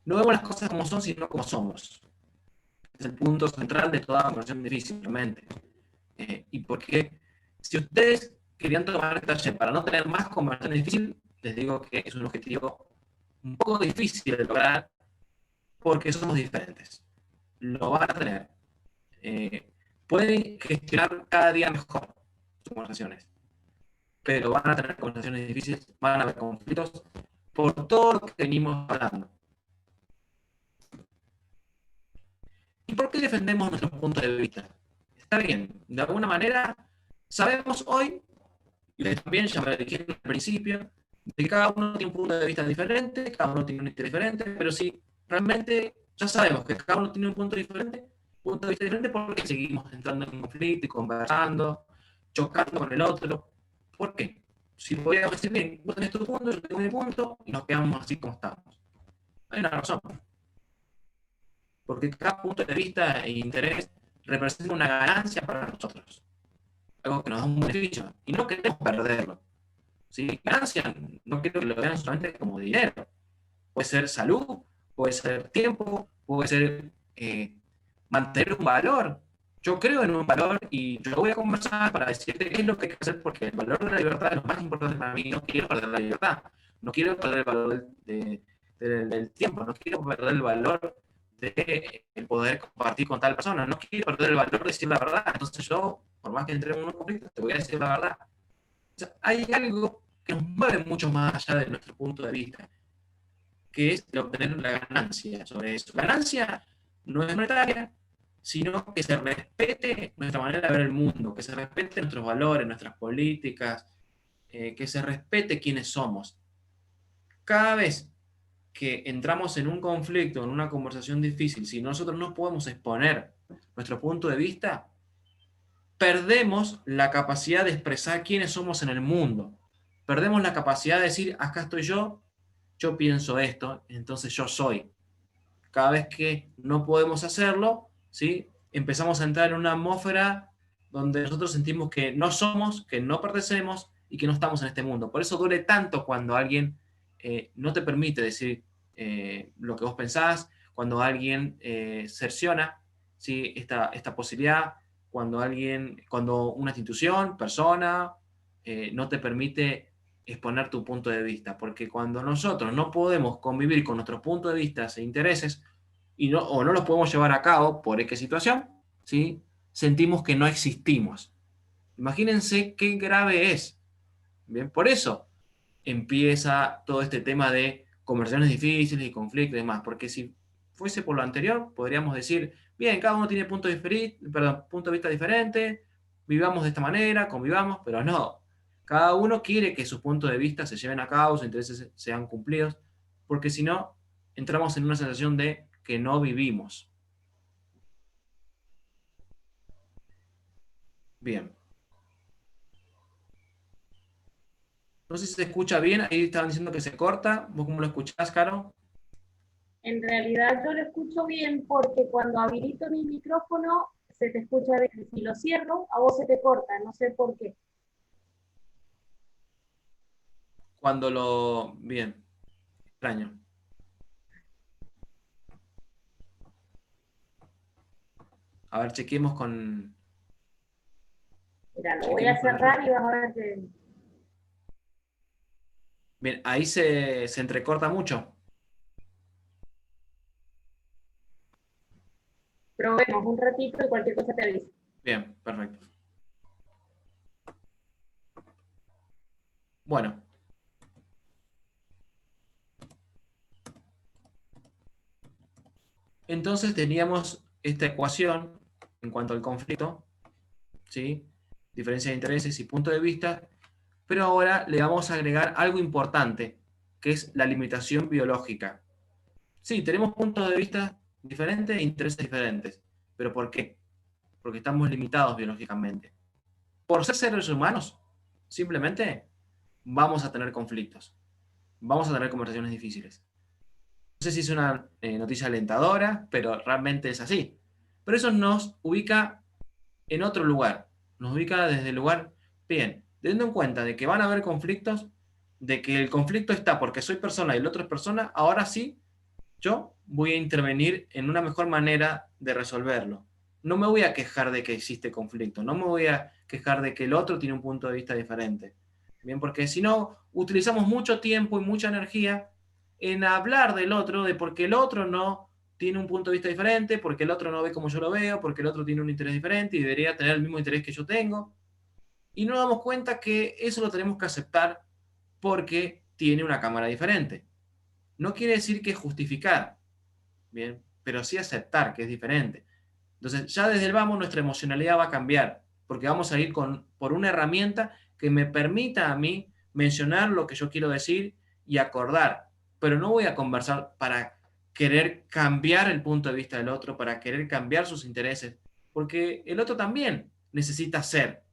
No vemos las cosas como son, sino como somos. Es el punto central de toda conversación difícil, realmente. Y porque si ustedes querían tomar este taller para no tener más conversación difícil, les digo que es un objetivo un poco difícil de lograr porque somos diferentes. Lo van a tener. Pueden gestionar cada día mejor sus conversaciones, pero van a tener conversaciones difíciles, van a haber conflictos por todo lo que venimos hablando. ¿Y por qué defendemos nuestro punto de vista? Está bien, de alguna manera sabemos hoy, y también ya me dije al principio, de que cada uno tiene un punto de vista diferente, cada uno tiene un interés diferente, pero si realmente ya sabemos que cada uno tiene un punto de vista diferente, ¿por qué seguimos entrando en conflicto y conversando, chocando con el otro? ¿Por qué? Si podríamos decir, bien, vos tenés tu punto, yo tengo mi punto, y nos quedamos así como estamos. Hay una razón. Porque cada punto de vista e interés representa una ganancia para nosotros. Algo que nos da un beneficio. Y no queremos perderlo. ¿Sí? Ganancia, no quiero que lo vean solamente como dinero. Puede ser salud, puede ser tiempo, puede ser mantener un valor. Yo creo en un valor y yo voy a conversar para decirte qué es lo que hay que hacer, porque el valor de la libertad es lo más importante para mí. No quiero perder la libertad, no quiero perder el valor del tiempo, no quiero perder el valor de el poder compartir con tal persona, no quiero perder el valor de decir la verdad. Entonces yo, por más que entre en un conflicto, te voy a decir la verdad. O sea, hay algo que nos mueve mucho más allá de nuestro punto de vista, que es el obtener la ganancia sobre eso. La ganancia no es monetaria, sino que se respete nuestra manera de ver el mundo, que se respete nuestros valores, nuestras políticas, que se respete quiénes somos. Cada vez que entramos en un conflicto, en una conversación difícil, si nosotros no podemos exponer nuestro punto de vista, perdemos la capacidad de expresar quiénes somos en el mundo. Perdemos la capacidad de decir, acá estoy yo pienso esto, entonces yo soy. Cada vez que no podemos hacerlo, ¿sí? Empezamos a entrar en una atmósfera donde nosotros sentimos que no somos, que no pertenecemos y que no estamos en este mundo. Por eso duele tanto cuando alguien no te permite decir lo que vos pensás, cuando alguien cerciona, ¿sí? esta posibilidad, cuando una institución, persona, no te permite exponer tu punto de vista, porque cuando nosotros no podemos convivir con nuestros puntos de vista e intereses o no los podemos llevar a cabo por X situación, ¿sí? Sentimos que no existimos. Imagínense qué grave es. Bien, por eso empieza todo este tema de conversaciones difíciles y conflictos y demás, porque si fuese por lo anterior, podríamos decir, bien, cada uno tiene punto de vista diferente, vivamos de esta manera, convivamos, pero no. Cada uno quiere que sus puntos de vista se lleven a cabo, sus intereses sean cumplidos, porque si no, entramos en una sensación de que no vivimos. Bien. No sé si se escucha bien, ahí estaban diciendo que se corta. ¿Vos cómo lo escuchás, Caro? En realidad yo lo escucho bien porque cuando habilito mi micrófono se te escucha bien. Si lo cierro, a vos se te corta, no sé por qué. Bien, extraño. A ver, Mira, lo voy a chequemos con el cerrar resto. y vas a ver que Bien, ahí se entrecorta mucho. probemos un ratito y cualquier cosa te aviso. Bien, perfecto. Bueno, entonces teníamos esta ecuación en cuanto al conflicto, ¿sí? Diferencia de intereses y punto de vista, pero ahora le vamos a agregar algo importante, que es la limitación biológica. Sí, tenemos puntos de vista diferentes e intereses diferentes, pero ¿por qué? Porque estamos limitados biológicamente. Por ser seres humanos, simplemente vamos a tener conflictos, vamos a tener conversaciones difíciles. No sé si es una noticia alentadora, pero realmente es así. Pero eso nos ubica en otro lugar, nos ubica desde el lugar, bien, teniendo en cuenta de que van a haber conflictos, de que el conflicto está porque soy persona y el otro es persona, ahora sí, yo voy a intervenir en una mejor manera de resolverlo. No me voy a quejar de que existe conflicto, no me voy a quejar de que el otro tiene un punto de vista diferente. Bien, porque si no, utilizamos mucho tiempo y mucha energía en hablar del otro, de por qué el otro no tiene un punto de vista diferente, porque el otro no ve como yo lo veo, porque el otro tiene un interés diferente y debería tener el mismo interés que yo tengo. Y no nos damos cuenta que eso lo tenemos que aceptar porque tiene una cámara diferente. No quiere decir que justificar, bien, pero sí aceptar que es diferente. Entonces, ya desde el vamos, nuestra emocionalidad va a cambiar, porque vamos a ir por una herramienta que me permita a mí mencionar lo que yo quiero decir y acordar, pero no voy a conversar para querer cambiar el punto de vista del otro, para querer cambiar sus intereses, porque el otro también necesita ser.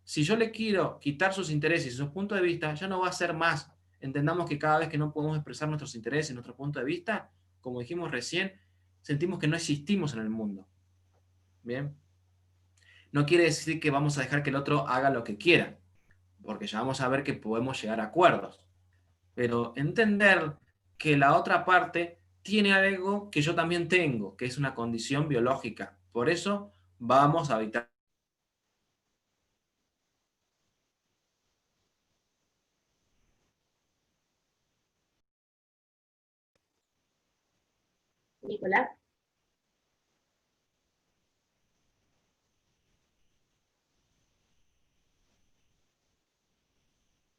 Si yo le quiero quitar sus intereses y sus puntos de vista, ya no va a ser más. Entendamos que cada vez que no podemos expresar nuestros intereses, nuestro punto de vista, como dijimos recién, sentimos que no existimos en el mundo. Bien. No quiere decir que vamos a dejar que el otro haga lo que quiera, porque ya vamos a ver que podemos llegar a acuerdos. Pero entender que la otra parte tiene algo que yo también tengo, que es una condición biológica. Por eso vamos a evitar. Nicolás,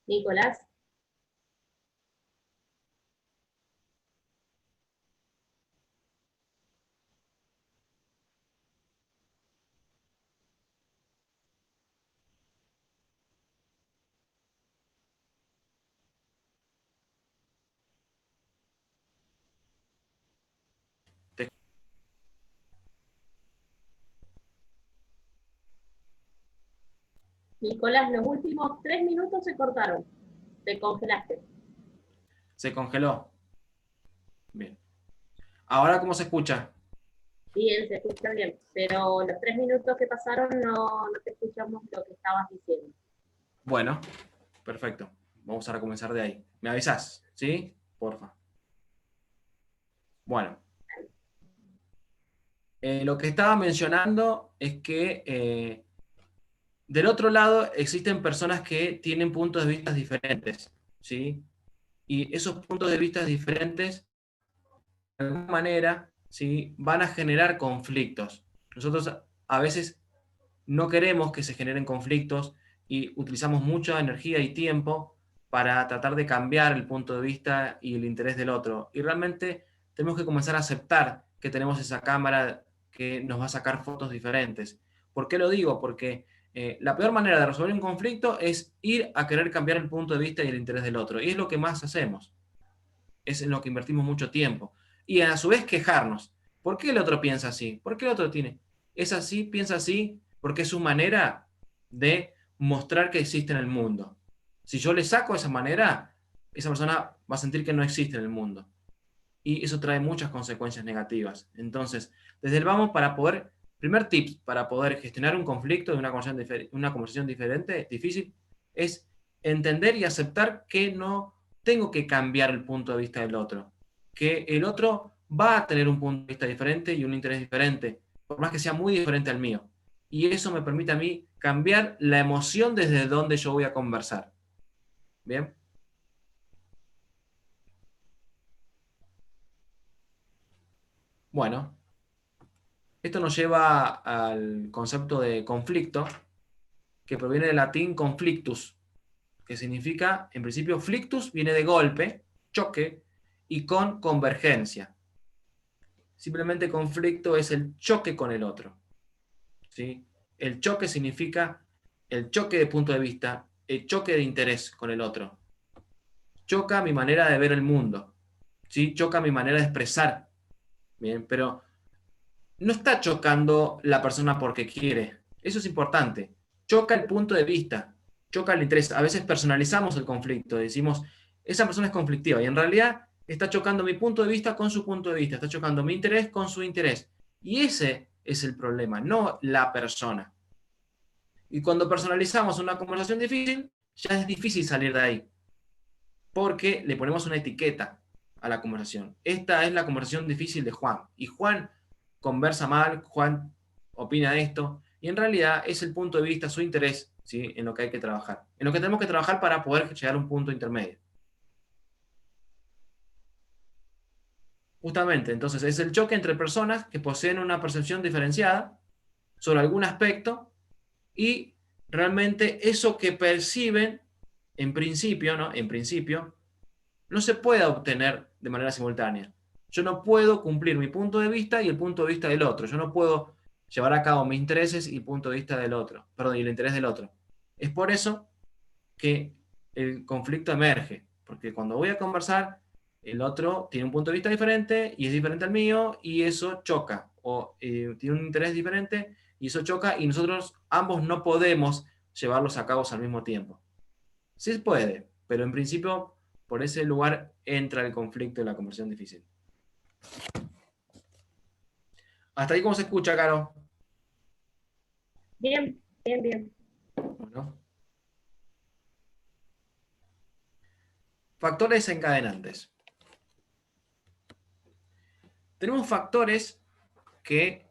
Nicolás, Nicolás, los últimos 3 minutos se cortaron. Te congelaste. Se congeló. Bien. ¿Ahora cómo se escucha? Bien, se escucha bien. Pero los 3 minutos que pasaron no te escuchamos lo que estabas diciendo. Bueno, perfecto. Vamos a comenzar de ahí. ¿Me avisás? ¿Sí? Porfa. Bueno. Lo que estaba mencionando es que del otro lado existen personas que tienen puntos de vista diferentes, ¿sí? Y esos puntos de vista diferentes, de alguna manera, ¿sí? Van a generar conflictos. Nosotros a veces no queremos que se generen conflictos y utilizamos mucha energía y tiempo para tratar de cambiar el punto de vista y el interés del otro. Y realmente tenemos que comenzar a aceptar que tenemos esa cámara que nos va a sacar fotos diferentes. ¿Por qué lo digo? Porque la peor manera de resolver un conflicto es ir a querer cambiar el punto de vista y el interés del otro. Y es lo que más hacemos. Es en lo que invertimos mucho tiempo. Y a su vez quejarnos. ¿Por qué el otro piensa así? ¿Por qué el otro tiene? Es así, piensa así, porque es su manera de mostrar que existe en el mundo. Si yo le saco esa manera, esa persona va a sentir que no existe en el mundo. Y eso trae muchas consecuencias negativas. Entonces, desde el vamos para poder, primer tip para poder gestionar un conflicto de una conversación diferente, difícil, es entender y aceptar que no tengo que cambiar el punto de vista del otro. Que el otro va a tener un punto de vista diferente y un interés diferente, por más que sea muy diferente al mío. Y eso me permite a mí cambiar la emoción desde donde yo voy a conversar. ¿Bien? Bueno, esto nos lleva al concepto de conflicto, que proviene del latín conflictus, que significa, en principio, flictus viene de golpe, choque, y con convergencia. Simplemente conflicto es el choque con el otro. ¿Sí? El choque significa el choque de punto de vista, el choque de interés con el otro. Choca mi manera de ver el mundo. ¿Sí? Choca mi manera de expresar. Bien, pero no está chocando la persona porque quiere. Eso es importante. Choca el punto de vista, choca el interés. A veces personalizamos el conflicto, decimos, esa persona es conflictiva y en realidad está chocando mi punto de vista con su punto de vista, está chocando mi interés con su interés. Y ese es el problema, no la persona. Y cuando personalizamos una conversación difícil, ya es difícil salir de ahí, porque le ponemos una etiqueta a la conversación. Esta es la conversación difícil de Juan. Y Juan conversa mal, Juan opina esto, y en realidad es el punto de vista, su interés, ¿sí? En lo que hay que trabajar. En lo que tenemos que trabajar para poder llegar a un punto intermedio. Justamente, entonces es el choque entre personas que poseen una percepción diferenciada sobre algún aspecto y realmente eso que perciben en principio, ¿no? En principio, no se puede obtener de manera simultánea. Yo no puedo cumplir mi punto de vista y el punto de vista del otro. Yo no puedo llevar a cabo mis intereses y el punto de vista del otro, perdón, y el interés del otro. Es por eso que el conflicto emerge, porque cuando voy a conversar, el otro tiene un punto de vista diferente y es diferente al mío y eso choca, o tiene un interés diferente y eso choca y nosotros ambos no podemos llevarlos a cabo al mismo tiempo. Sí se puede, pero en principio por ese lugar entra el conflicto y la conversión difícil. Hasta ahí, ¿cómo se escucha, Caro? Bien, bien, bien. Bueno. Factores encadenantes. Tenemos factores que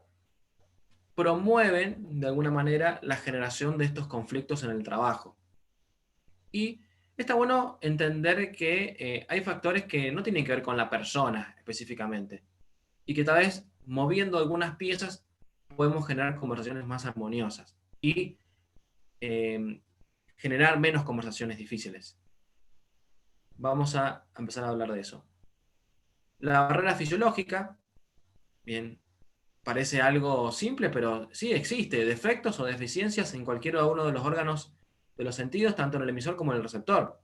promueven de alguna manera la generación de estos conflictos en el trabajo. Y está bueno entender que hay factores que no tienen que ver con la persona específicamente y que tal vez moviendo algunas piezas podemos generar conversaciones más armoniosas y eh, generar menos conversaciones difíciles. Vamos a empezar a hablar de eso. La barrera fisiológica, bien, parece algo simple, pero sí existe, defectos o deficiencias en cualquiera uno de los órganos de los sentidos, tanto en el emisor como en el receptor.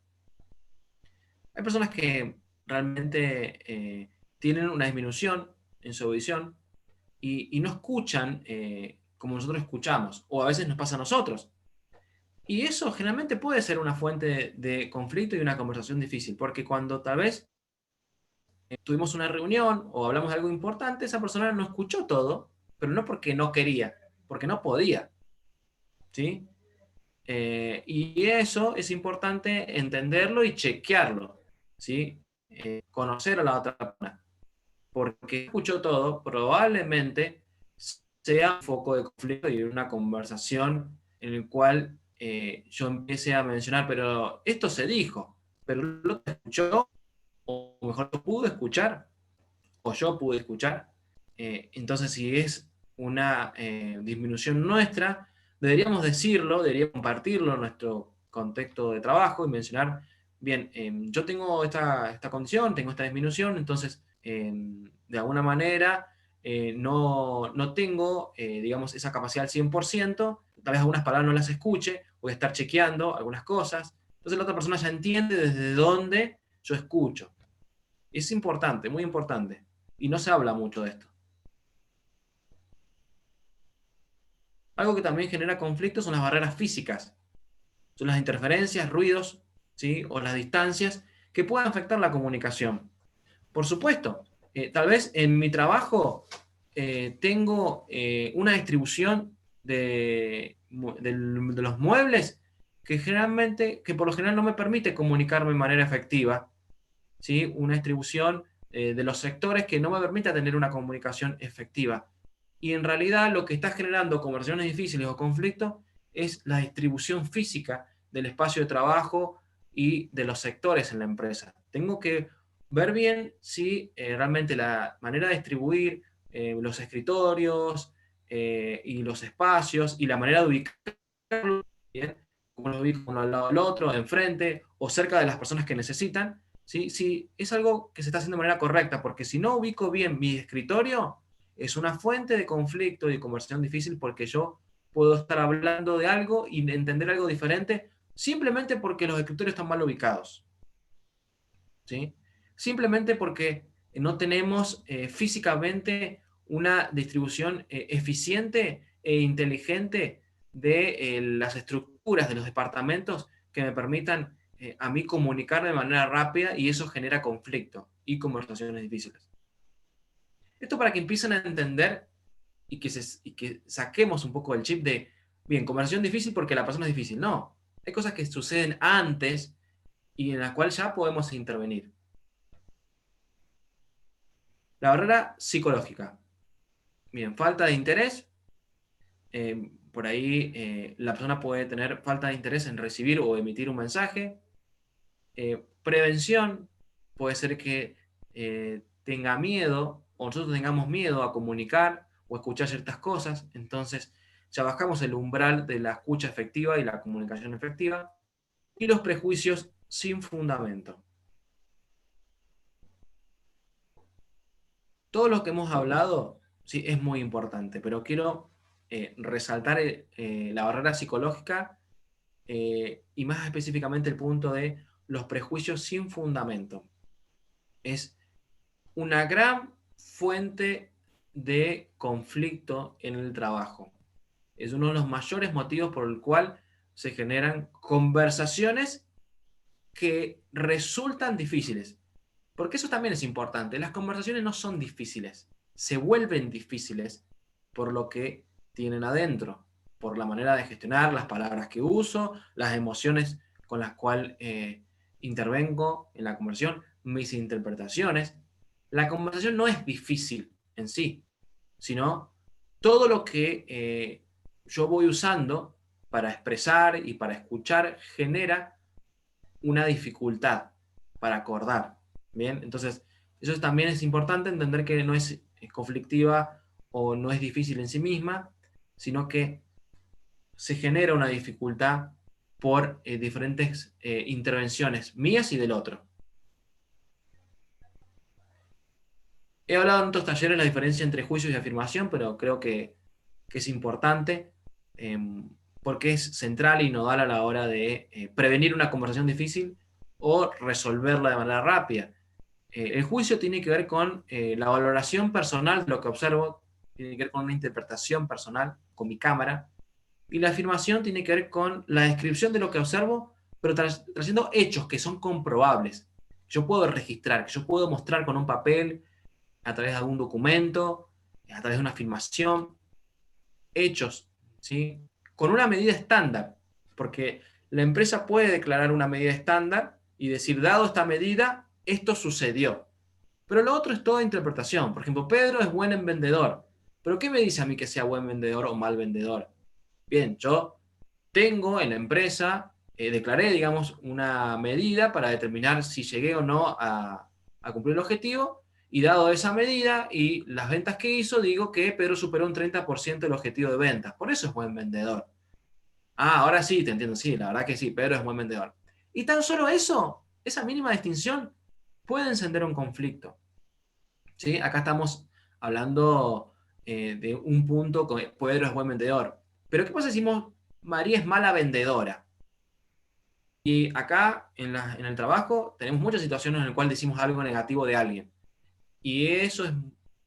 Hay personas que realmente tienen una disminución en su audición y no escuchan como nosotros escuchamos, o a veces nos pasa a nosotros. Y eso generalmente puede ser una fuente de conflicto y una conversación difícil, porque cuando tal vez tuvimos una reunión o hablamos de algo importante, esa persona no escuchó todo, pero no porque no quería, porque no podía, ¿sí? Y eso es importante entenderlo y chequearlo, ¿sí? Conocer a la otra persona, porque escuchó todo, probablemente sea un foco de conflicto y una conversación en el cual yo empiece a mencionar, pero esto se dijo, pero lo escuchó, o mejor lo pudo escuchar, o yo pude escuchar. Entonces, si es una disminución nuestra, deberíamos decirlo, deberíamos compartirlo en nuestro contexto de trabajo y mencionar, bien, yo tengo esta condición, tengo esta disminución, entonces, de alguna manera, no tengo, digamos, esa capacidad al 100%, tal vez algunas palabras no las escuche, voy a estar chequeando algunas cosas, entonces la otra persona ya entiende desde dónde yo escucho. Es importante, muy importante. Y no se habla mucho de esto. Algo que también genera conflictos son las barreras físicas. Son las interferencias, ruidos, ¿sí? O las distancias que pueden afectar la comunicación. Por supuesto, tal vez en mi trabajo tengo una distribución de los muebles que por lo general no me permite comunicarme de manera efectiva, ¿sí? Una distribución de los sectores que no me permite tener una comunicación efectiva. Y en realidad lo que está generando conversaciones difíciles o conflictos es la distribución física del espacio de trabajo y de los sectores en la empresa. Tengo que ver bien si realmente la manera de distribuir los escritorios y los espacios y la manera de ubicarlos, ¿bien? Como lo ubico uno al lado del otro, enfrente o cerca de las personas que necesitan, ¿sí? Si es algo que se está haciendo de manera correcta, porque si no ubico bien mi escritorio, es una fuente de conflicto y de conversación difícil porque yo puedo estar hablando de algo y entender algo diferente simplemente porque los escritorios están mal ubicados, ¿sí? Simplemente porque no tenemos físicamente una distribución eficiente e inteligente de las estructuras de los departamentos que me permitan a mí comunicar de manera rápida y eso genera conflicto y conversaciones difíciles. Esto para que empiecen a entender y que saquemos un poco el chip de, bien, conversación difícil porque la persona es difícil. No, hay cosas que suceden antes y en las cuales ya podemos intervenir. La barrera psicológica. Bien, falta de interés. Por ahí la persona puede tener falta de interés en recibir o emitir un mensaje. Prevención. Puede ser que tenga miedo o nosotros tengamos miedo a comunicar o escuchar ciertas cosas. Entonces ya bajamos el umbral de la escucha efectiva y la comunicación efectiva. Y los prejuicios sin fundamento. Todo lo que hemos hablado, sí, es muy importante, pero quiero resaltar la barrera psicológica y más específicamente el punto de los prejuicios sin fundamento. Es una gran fuente de conflicto en el trabajo. Es uno de los mayores motivos por el cual se generan conversaciones que resultan difíciles. Porque eso también es importante. Las conversaciones no son difíciles, se vuelven difíciles por lo que tienen adentro, por la manera de gestionar las palabras que uso, las emociones con las cuales intervengo en la conversación, mis interpretaciones. La conversación no es difícil en sí, sino todo lo que yo voy usando para expresar y para escuchar genera una dificultad para acordar. Bien, entonces eso también es importante entender que no es conflictiva o no es difícil en sí misma, sino que se genera una dificultad por diferentes intervenciones mías y del otro. He hablado en otros talleres la diferencia entre juicios y afirmación, pero creo que es importante eh, porque es central y nodal a la hora de prevenir una conversación difícil o resolverla de manera rápida. El juicio tiene que ver con la valoración personal de lo que observo, tiene que ver con una interpretación personal, con mi cámara, Y la afirmación tiene que ver con la descripción de lo que observo, pero trayendo hechos que son comprobables. Yo puedo registrar, que yo puedo mostrar con un papel, a través de algún documento, a través de una afirmación, hechos, ¿sí? Con una medida estándar, porque la empresa puede declarar una medida estándar y decir, dado esta medida, esto sucedió. Pero lo otro es toda interpretación. Por ejemplo, Pedro es buen vendedor. ¿Pero qué me dice a mí que sea buen vendedor o mal vendedor? Bien, yo tengo en la empresa, declaré, digamos, una medida para determinar si llegué o no a cumplir el objetivo, y dado esa medida y las ventas que hizo, digo que Pedro superó un 30% el objetivo de ventas. Por eso es buen vendedor. Ah, ahora sí, te entiendo, sí, la verdad que sí, Pedro es buen vendedor. Y tan solo eso, esa mínima distinción, puede encender un conflicto. ¿Sí? Acá estamos hablando de un punto con Pedro es buen vendedor. Pero ¿qué pasa si decimos María es mala vendedora? Y acá en el trabajo tenemos muchas situaciones en las cuales decimos algo negativo de alguien. Y eso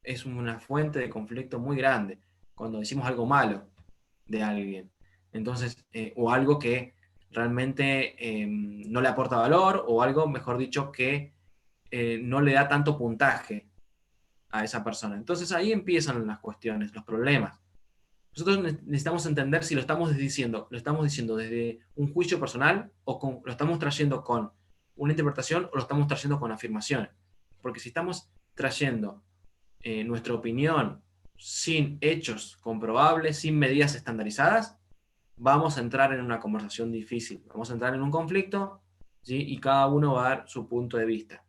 es una fuente de conflicto muy grande, cuando decimos algo malo de alguien. Entonces, o algo que realmente no le aporta valor, o algo, mejor dicho, que no le da tanto puntaje a esa persona. Entonces ahí empiezan las cuestiones, los problemas. Nosotros necesitamos entender si lo estamos diciendo desde un juicio personal o lo estamos trayendo con una interpretación o lo estamos trayendo con afirmaciones. Porque si estamos trayendo nuestra opinión sin hechos comprobables, sin medidas estandarizadas, vamos a entrar en una conversación difícil, vamos a entrar en un conflicto, ¿sí? Y cada uno va a dar su punto de vista.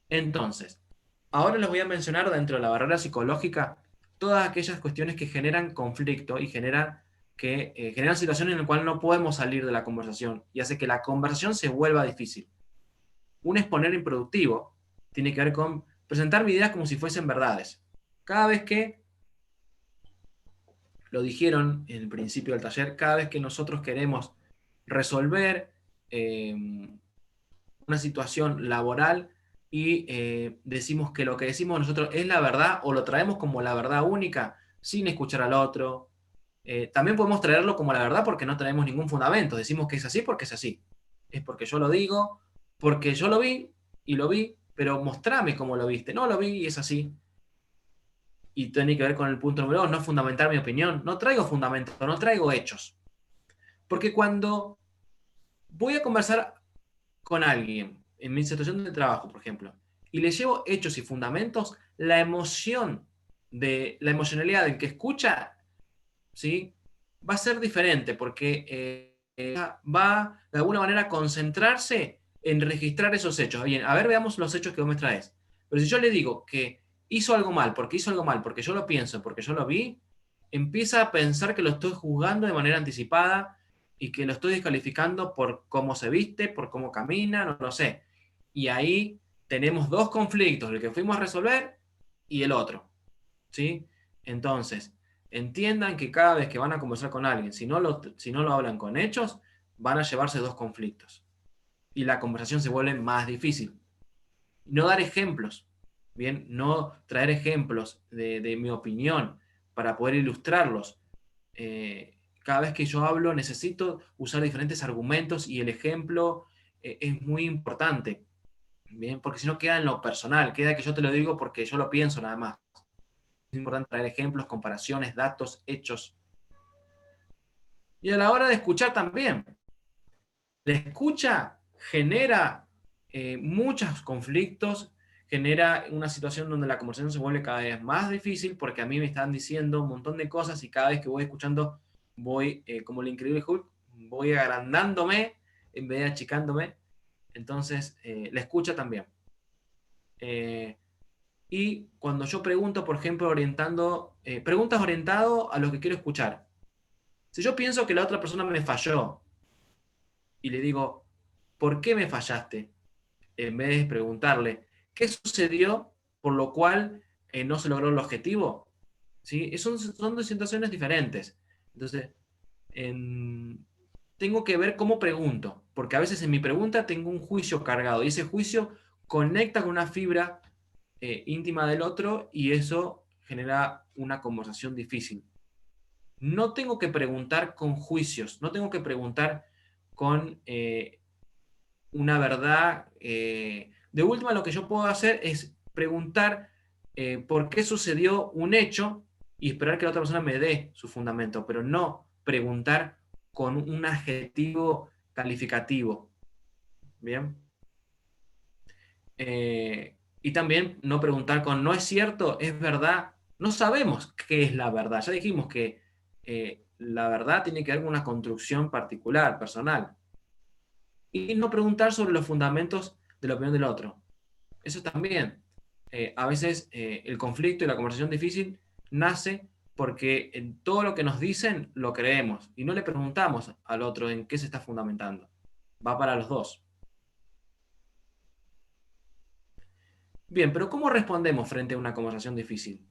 Entonces, ahora les voy a mencionar dentro de la barrera psicológica todas aquellas cuestiones que generan conflicto y generan situaciones en las cuales no podemos salir de la conversación y hace que la conversación se vuelva difícil. Un exponer improductivo tiene que ver con presentar mi ideas como si fuesen verdades. Cada vez que, lo dijeron en el principio del taller, cada vez que nosotros queremos resolver una situación laboral y decimos que lo que decimos nosotros es la verdad o lo traemos como la verdad única sin escuchar al otro. También podemos traerlo como la verdad porque no tenemos ningún fundamento. Decimos que es así porque es así. Es porque yo lo digo, porque yo lo vi y lo vi, pero mostrame cómo lo viste. No lo vi y es así. Y tiene que ver con el punto número 2, no fundamentar mi opinión. No traigo fundamento, no traigo hechos. Porque cuando voy a conversar con alguien, en mi situación de trabajo, por ejemplo, y le llevo hechos y fundamentos, la emocionalidad del que escucha, ¿sí? Va a ser diferente, porque va de alguna manera a concentrarse en registrar esos hechos. Bien, a ver, veamos los hechos que vos me traes. Pero si yo le digo que hizo algo mal, porque yo lo pienso, porque yo lo vi, empieza a pensar que lo estoy juzgando de manera anticipada y que lo estoy descalificando por cómo se viste, por cómo camina, no lo sé. Y ahí tenemos dos conflictos, el que fuimos a resolver y el otro, ¿sí? Entonces, entiendan que cada vez que van a conversar con alguien, si no lo hablan con hechos, van a llevarse dos conflictos. Y la conversación se vuelve más difícil. No dar ejemplos, ¿bien? No traer ejemplos de mi opinión para poder ilustrarlos. Cada vez que yo hablo necesito usar diferentes argumentos y el ejemplo es muy importante, ¿bien? Porque si no queda en lo personal, queda que yo te lo digo porque yo lo pienso nada más. Es importante traer ejemplos, comparaciones, datos, hechos. Y a la hora de escuchar también. La escucha genera muchos conflictos, genera una situación donde la conversación se vuelve cada vez más difícil porque a mí me están diciendo un montón de cosas y cada vez que voy escuchando voy, como el increíble Hulk, voy agrandándome en vez de achicándome. Entonces, la escucha también. Y cuando yo pregunto, por ejemplo, preguntas orientado a lo que quiero escuchar. Si yo pienso que la otra persona me falló y le digo, ¿por qué me fallaste? En vez de preguntarle, ¿qué sucedió por lo cual no se logró el objetivo? ¿Sí? Son dos situaciones diferentes. Entonces, tengo que ver cómo pregunto, porque a veces en mi pregunta tengo un juicio cargado y ese juicio conecta con una fibra íntima del otro y eso genera una conversación difícil. no tengo que preguntar con juicios, no tengo que preguntar con una verdad. De última, lo que yo puedo hacer es preguntar por qué sucedió un hecho y esperar que la otra persona me dé su fundamento, pero no preguntar con un adjetivo calificativo. ¿Bien? Y también no preguntar con no es cierto, es verdad. No sabemos qué es la verdad. Ya dijimos que la verdad tiene que ver con una construcción particular, personal. Y no preguntar sobre los fundamentos de la opinión del otro. Eso también. A veces el conflicto y la conversación difícil nace porque en todo lo que nos dicen lo creemos y no le preguntamos al otro en qué se está fundamentando. Va para los dos. Bien, pero ¿cómo respondemos frente a una conversación difícil?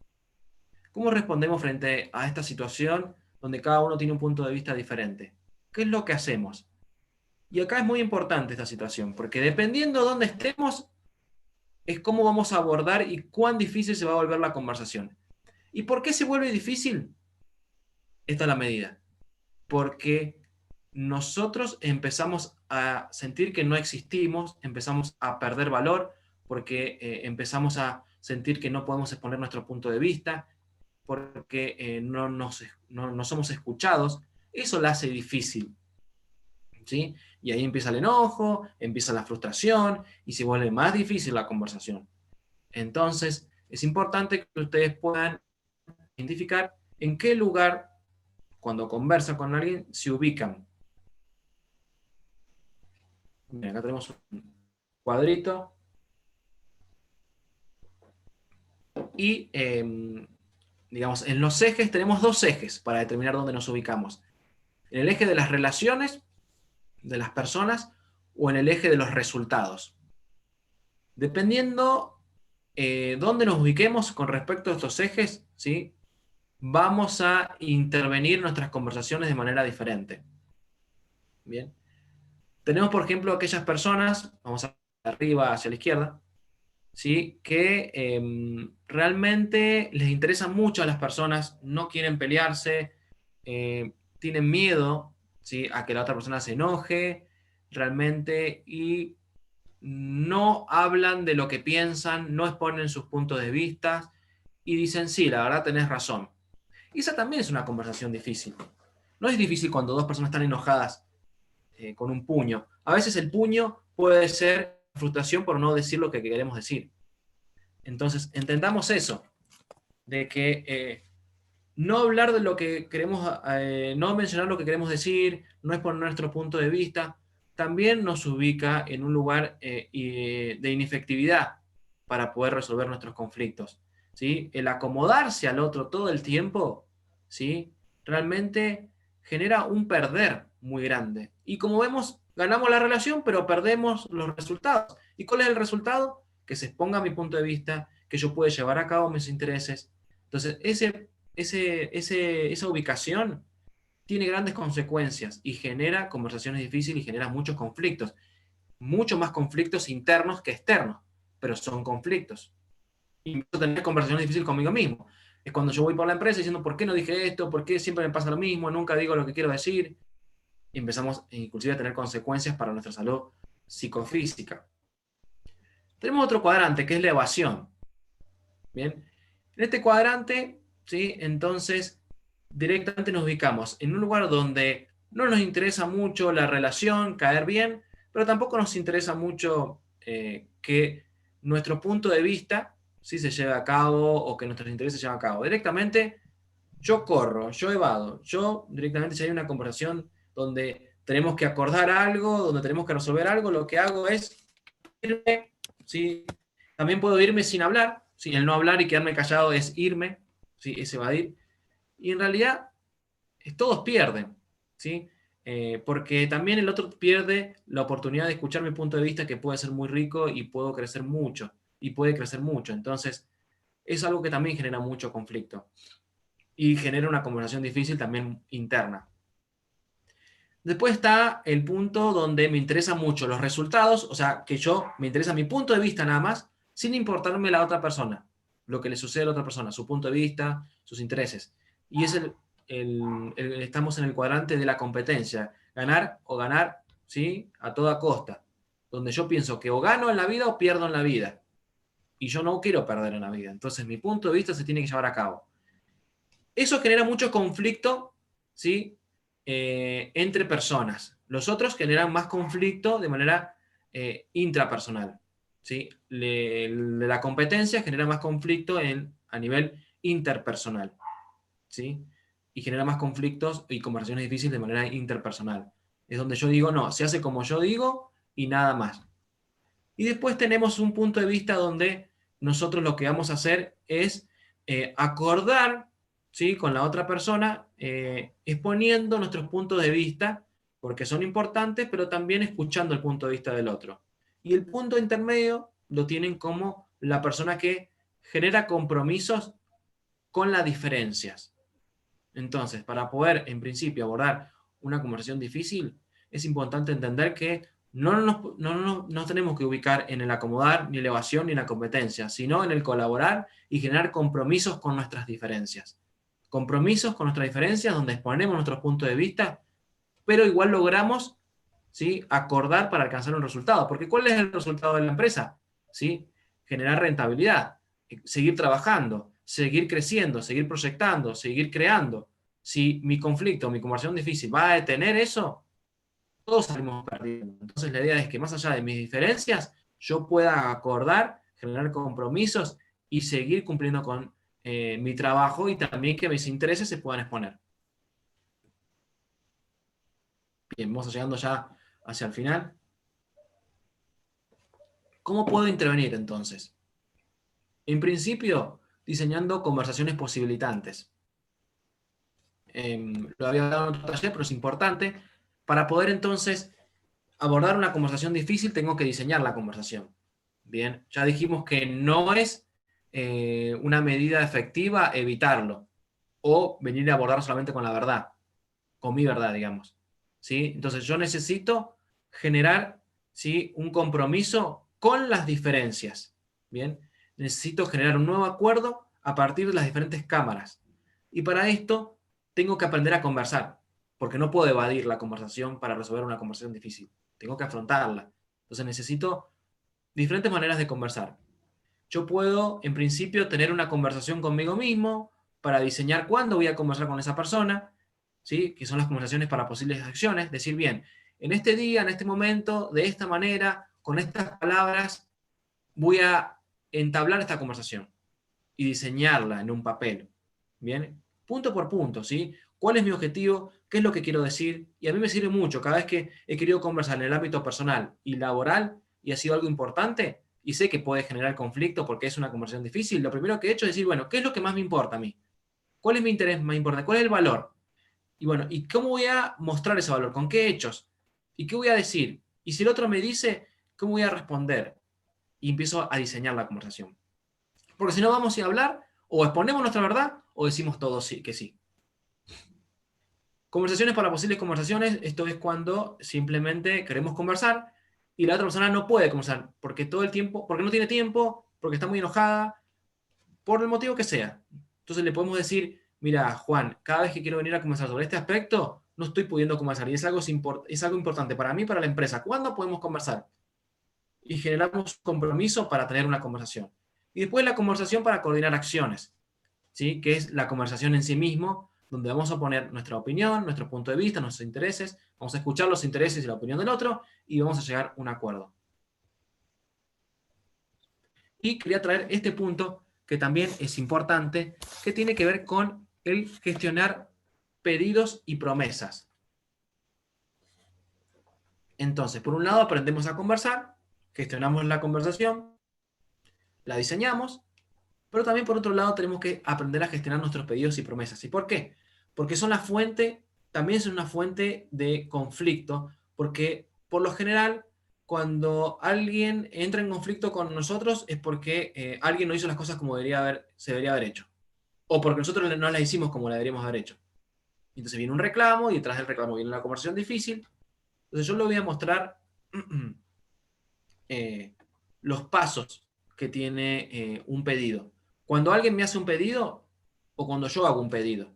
¿Cómo respondemos frente a esta situación donde cada uno tiene un punto de vista diferente? ¿Qué es lo que hacemos? Y acá es muy importante esta situación, porque dependiendo de dónde estemos, es cómo vamos a abordar y cuán difícil se va a volver la conversación. ¿Y por qué se vuelve difícil? Esta es la medida. Porque nosotros empezamos a sentir que no existimos, empezamos a perder valor, porque empezamos a sentir que no podemos exponer nuestro punto de vista, porque no somos escuchados. Eso la hace difícil. ¿Sí? Y ahí empieza el enojo, empieza la frustración y se vuelve más difícil la conversación. Entonces, es importante que ustedes puedan identificar en qué lugar, cuando conversan con alguien, se ubican. Bien, acá tenemos un cuadrito. Y, digamos, en los ejes tenemos dos ejes para determinar dónde nos ubicamos. En el eje de las relaciones, de las personas, o en el eje de los resultados. Dependiendo dónde nos ubiquemos con respecto a estos ejes, ¿sí? Vamos a intervenir nuestras conversaciones de manera diferente. Bien. Tenemos, por ejemplo, aquellas personas, vamos arriba hacia la izquierda, ¿sí? Que realmente les interesa mucho a las personas, no quieren pelearse, tienen miedo, ¿sí? A que la otra persona se enoje realmente y no hablan de lo que piensan, no exponen sus puntos de vista y dicen, sí, la verdad tenés razón. Y esa también es una conversación difícil. No es difícil cuando dos personas están enojadas con un puño. A veces el puño puede ser frustración por no decir lo que queremos decir. Entonces, entendamos eso, de que no hablar de lo que queremos, no mencionar lo que queremos decir, no exponer nuestro punto de vista, también nos ubica en un lugar de inefectividad para poder resolver nuestros conflictos. ¿Sí? El acomodarse al otro todo el tiempo, ¿sí? Realmente genera un perder muy grande. Y como vemos, ganamos la relación, pero perdemos los resultados. ¿Y cuál es el resultado? Que se exponga mi punto de vista, que yo pueda llevar a cabo mis intereses. Entonces, esa ubicación tiene grandes consecuencias y genera conversaciones difíciles y genera mucho más conflictos internos que externos, pero son conflictos. Y tener conversaciones difíciles conmigo mismo. Es cuando yo voy por la empresa diciendo, ¿por qué no dije esto? ¿Por qué siempre me pasa lo mismo? Nunca digo lo que quiero decir. Y empezamos inclusive a tener consecuencias para nuestra salud psicofísica. Tenemos otro cuadrante que es la evasión. Bien, en este cuadrante, ¿sí? Entonces, directamente nos ubicamos en un lugar donde no nos interesa mucho la relación, caer bien, pero tampoco nos interesa mucho que nuestro punto de vista sí se lleve a cabo o que nuestros intereses se lleven a cabo. Directamente, yo corro, yo evado, yo directamente si hay una conversación donde tenemos que acordar algo, donde tenemos que resolver algo, lo que hago es irme, ¿sí? También puedo irme sin hablar, ¿sí? El no hablar y quedarme callado es irme, ¿sí? Es evadir. Y en realidad todos pierden, ¿sí? Porque también el otro pierde la oportunidad de escuchar mi punto de vista que puede ser muy rico y puedo crecer mucho, y puede crecer mucho. Entonces, es algo que también genera mucho conflicto y genera una conversación difícil también interna. Después está el punto donde me interesan mucho los resultados, o sea, que me interesa mi punto de vista nada más, sin importarme la otra persona, lo que le sucede a la otra persona, su punto de vista, sus intereses. Y es estamos en el cuadrante de la competencia, ganar o ganar, ¿sí? A toda costa, donde yo pienso que o gano en la vida o pierdo en la vida, y yo no quiero perder en la vida, entonces mi punto de vista se tiene que llevar a cabo. Eso genera mucho conflicto, ¿sí? Entre personas. Los otros generan más conflicto de manera intrapersonal, ¿sí? La competencia genera más conflicto a nivel interpersonal, ¿sí? Y genera más conflictos y conversaciones difíciles de manera interpersonal. Es donde yo digo, no, se hace como yo digo y nada más. Y después tenemos un punto de vista donde nosotros lo que vamos a hacer es acordar, ¿sí? Con la otra persona, exponiendo nuestros puntos de vista, porque son importantes, pero también escuchando el punto de vista del otro. Y el punto intermedio lo tienen como la persona que genera compromisos con las diferencias. Entonces, para poder, en principio, abordar una conversación difícil, es importante entender que no nos tenemos que ubicar en el acomodar, ni la evasión, ni la competencia, sino en el colaborar y generar compromisos con nuestras diferencias. Compromisos con nuestras diferencias donde exponemos nuestros puntos de vista, pero igual logramos, ¿sí? Acordar para alcanzar un resultado. Porque ¿cuál es el resultado de la empresa? ¿Sí? Generar rentabilidad, seguir trabajando, seguir creciendo, seguir proyectando, seguir creando. Si mi conflicto, mi conversación difícil va a detener eso, todos salimos perdiendo. Entonces la idea es que más allá de mis diferencias, yo pueda acordar, generar compromisos y seguir cumpliendo con mi trabajo y también que mis intereses se puedan exponer. Bien, vamos llegando ya hacia el final. ¿Cómo puedo intervenir entonces? En principio, diseñando conversaciones posibilitantes. Lo había dado en otro taller, pero es importante. Para poder entonces abordar una conversación difícil, tengo que diseñar la conversación. Bien, ya dijimos que no es una medida efectiva evitarlo o venir a abordar solamente con la verdad, con mi verdad, digamos. ¿Sí? Entonces yo necesito generar, ¿sí? Un compromiso con las diferencias. Bien, necesito generar un nuevo acuerdo a partir de las diferentes cámaras. Y para esto tengo que aprender a conversar, porque no puedo evadir la conversación para resolver una conversación difícil. Tengo que afrontarla. Entonces necesito diferentes maneras de conversar. Yo puedo, en principio, tener una conversación conmigo mismo para diseñar cuándo voy a conversar con esa persona, ¿sí? Que son las conversaciones para posibles acciones. Decir, bien, en este día, en este momento, de esta manera, con estas palabras, voy a entablar esta conversación y diseñarla en un papel. Bien, punto por punto, ¿sí? ¿Cuál es mi objetivo? ¿Qué es lo que quiero decir? Y a mí me sirve mucho cada vez que he querido conversar en el ámbito personal y laboral y ha sido algo importante y sé que puede generar conflicto porque es una conversación difícil. Lo primero que he hecho es decir, bueno, ¿qué es lo que más me importa a mí? ¿Cuál es mi interés más importante? ¿Cuál es el valor? Y bueno, ¿y cómo voy a mostrar ese valor? ¿Con qué hechos? ¿Y qué voy a decir? Y si el otro me dice, ¿cómo voy a responder? Y empiezo a diseñar la conversación. Porque si no vamos a hablar, o exponemos nuestra verdad, o decimos todos sí, que sí. Conversaciones para posibles conversaciones, esto es cuando simplemente queremos conversar y la otra persona no puede conversar, porque todo el tiempo, porque no tiene tiempo, porque está muy enojada, por el motivo que sea. Entonces le podemos decir, mira, Juan, cada vez que quiero venir a conversar sobre este aspecto, no estoy pudiendo conversar y es algo importante para mí y para la empresa. ¿Cuándo podemos conversar? Y generamos compromiso para tener una conversación. Y después la conversación para coordinar acciones, ¿sí? Que es la conversación en sí mismo, donde vamos a poner nuestra opinión, nuestro punto de vista, nuestros intereses, vamos a escuchar los intereses y la opinión del otro y vamos a llegar a un acuerdo. Y quería traer este punto que también es importante, que tiene que ver con el gestionar pedidos y promesas. Entonces, por un lado aprendemos a conversar, gestionamos la conversación, la diseñamos, pero también por otro lado tenemos que aprender a gestionar nuestros pedidos y promesas. ¿Y por qué? Porque son la fuente, también son una fuente de conflicto, porque por lo general cuando alguien entra en conflicto con nosotros es porque alguien no hizo las cosas como se debería haber hecho. O porque nosotros no las hicimos como las deberíamos haber hecho. Entonces viene un reclamo y detrás del reclamo viene una conversación difícil. Entonces yo le voy a mostrar los pasos que tiene un pedido. Cuando alguien me hace un pedido o cuando yo hago un pedido.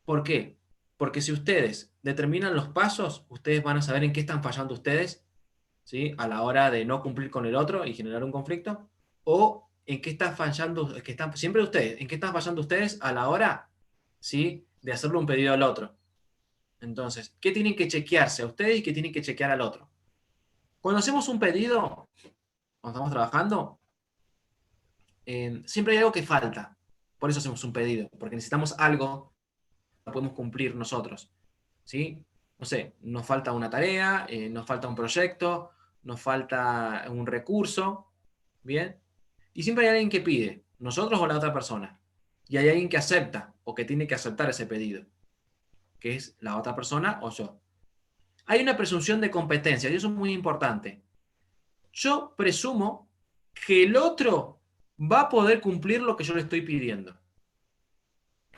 ¿Por qué? Porque si ustedes determinan los pasos, ustedes van a saber en qué están fallando ustedes, ¿sí? A la hora de no cumplir con el otro y generar un conflicto, o en qué están fallando, siempre ustedes, en qué están fallando ustedes a la hora, ¿sí? De hacerle un pedido al otro. Entonces, ¿qué tienen que chequearse a ustedes y qué tienen que chequear al otro? Cuando hacemos un pedido, cuando estamos trabajando, siempre hay algo que falta. Por eso hacemos un pedido, porque necesitamos algo que podemos cumplir nosotros, ¿sí? No sé, nos falta una tarea, nos falta un proyecto, nos falta un recurso, ¿bien? Y siempre hay alguien que pide, nosotros o la otra persona. Y hay alguien que acepta o que tiene que aceptar ese pedido, que es la otra persona o yo. Hay una presunción de competencia y eso es muy importante. Yo presumo que el otro va a poder cumplir lo que yo le estoy pidiendo.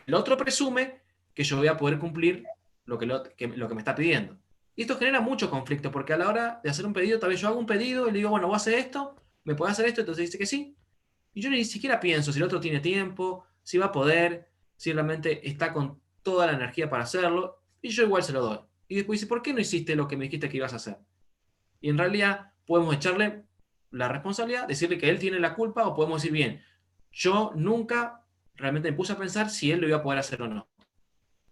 El otro presume que yo voy a poder cumplir lo que me está pidiendo. Y esto genera mucho conflicto, porque a la hora de hacer un pedido, tal vez yo hago un pedido y le digo, bueno, voy a hacer esto, ¿me puede hacer esto? Entonces dice que sí. Y yo ni siquiera pienso si el otro tiene tiempo, si va a poder, si realmente está con toda la energía para hacerlo, y yo igual se lo doy. Y después dice, ¿por qué no hiciste lo que me dijiste que ibas a hacer? Y en realidad podemos echarle la responsabilidad, decirle que él tiene la culpa, o podemos decir, bien, yo nunca realmente me puse a pensar si él lo iba a poder hacer o no.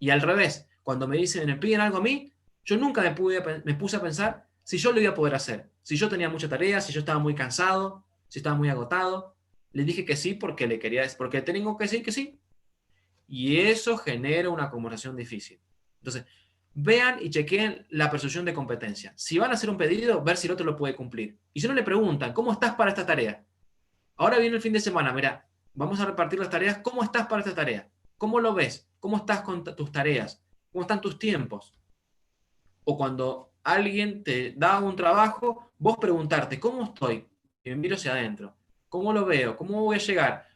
Y al revés, cuando me piden algo a mí, yo nunca me puse a pensar si yo lo iba a poder hacer. Si yo tenía mucha tarea, si yo estaba muy cansado, si estaba muy agotado. Le dije que sí porque porque tengo que decir que sí. Y eso genera una conversación difícil. Entonces, vean y chequeen la percepción de competencia. Si van a hacer un pedido, ver si el otro lo puede cumplir. Y si no le preguntan, ¿cómo estás para esta tarea? Ahora viene el fin de semana, mira, vamos a repartir las tareas. ¿Cómo estás para esta tarea? ¿Cómo lo ves? ¿Cómo estás con tus tareas? ¿Cómo están tus tiempos? O cuando alguien te da un trabajo, vos preguntarte, ¿cómo estoy? Y me miro hacia adentro. ¿Cómo lo veo? ¿Cómo voy a llegar?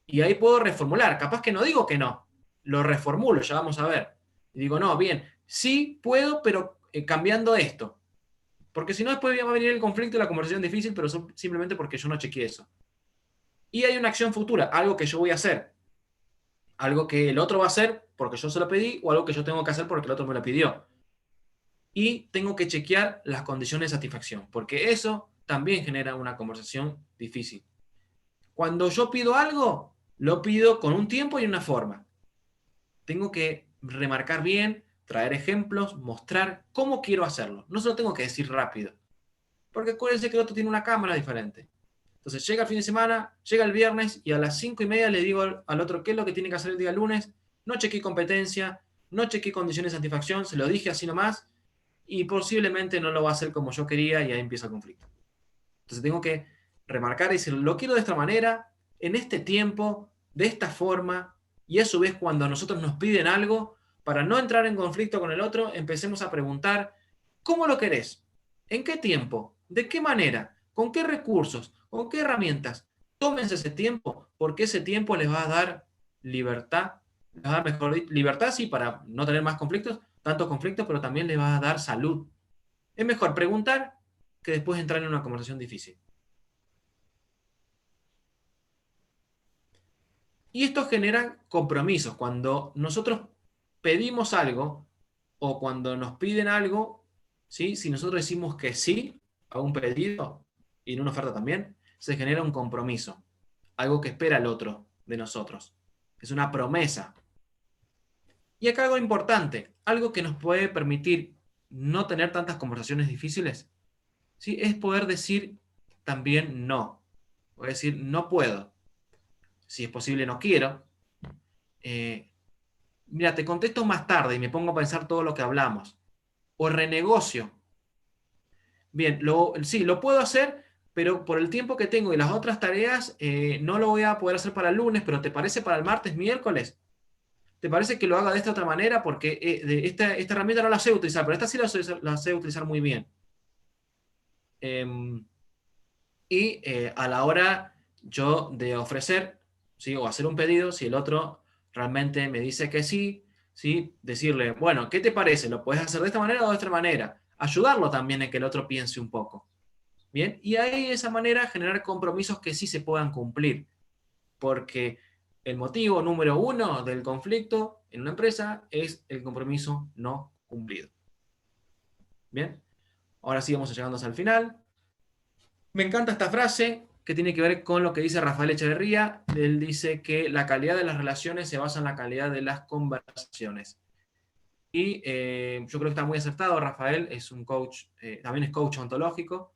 Y ahí puedo reformular. Capaz que no digo que no. Lo reformulo, ya vamos a ver. Y digo, no, bien, sí puedo, pero cambiando esto. Porque si no, después va a venir el conflicto y la conversación difícil, pero simplemente porque yo no chequeé eso. Y hay una acción futura, algo que yo voy a hacer, algo que el otro va a hacer porque yo se lo pedí, o algo que yo tengo que hacer porque el otro me lo pidió. Y tengo que chequear las condiciones de satisfacción, porque eso también genera una conversación difícil. Cuando yo pido algo, lo pido con un tiempo y una forma. Tengo que remarcar bien, traer ejemplos, mostrar cómo quiero hacerlo. No se lo tengo que decir rápido, porque acuérdense que el otro tiene una cámara diferente. Entonces llega el fin de semana, llega el viernes y a las 5:30 le digo al otro qué es lo que tiene que hacer el día lunes. No chequeé competencia, no chequeé condiciones de satisfacción, se lo dije así nomás y posiblemente no lo va a hacer como yo quería y ahí empieza el conflicto. Entonces tengo que remarcar y decir, lo quiero de esta manera, en este tiempo, de esta forma, y a su vez cuando a nosotros nos piden algo, para no entrar en conflicto con el otro, empecemos a preguntar, ¿cómo lo querés? ¿En qué tiempo? ¿De qué manera? ¿Con qué recursos? ¿Con qué herramientas? Tómense ese tiempo, porque ese tiempo les va a dar libertad, les va a dar mejor libertad, sí, para no tener más conflictos, tantos conflictos, pero también les va a dar salud. Es mejor preguntar que después entrar en una conversación difícil. Y esto genera compromisos. Cuando nosotros pedimos algo o cuando nos piden algo, ¿sí? Si nosotros decimos que sí a un pedido y en una oferta también, se genera un compromiso. Algo que espera el otro de nosotros. Es una promesa. Y acá algo importante, algo que nos puede permitir no tener tantas conversaciones difíciles, ¿sí? Es poder decir también no. Voy a decir, no puedo. Si es posible, no quiero. Eh, Mira, te contesto más tarde y me pongo a pensar todo lo que hablamos. O renegocio. Bien, sí, lo puedo hacer, pero por el tiempo que tengo y las otras tareas, no lo voy a poder hacer para el lunes, pero ¿te parece para el martes, miércoles? ¿Te parece que lo haga de esta otra manera? Porque esta herramienta no la sé utilizar, pero esta sí la sé utilizar muy bien. Em, a la hora yo de ofrecer, ¿sí? O hacer un pedido, si el otro realmente me dice que sí, ¿sí? Decirle, bueno, ¿qué te parece? ¿Lo puedes hacer de esta manera o de otra manera? Ayudarlo también en que el otro piense un poco. ¿Bien? Y ahí de esa manera generar compromisos que sí se puedan cumplir. Porque el motivo número uno del conflicto en una empresa es el compromiso no cumplido. Bien, ahora sí vamos llegando al final. Me encanta esta frase que tiene que ver con lo que dice Rafael Echeverría. Él dice que la calidad de las relaciones se basa en la calidad de las conversaciones. Y yo creo que está muy acertado. Rafael es un coach, también es coach ontológico,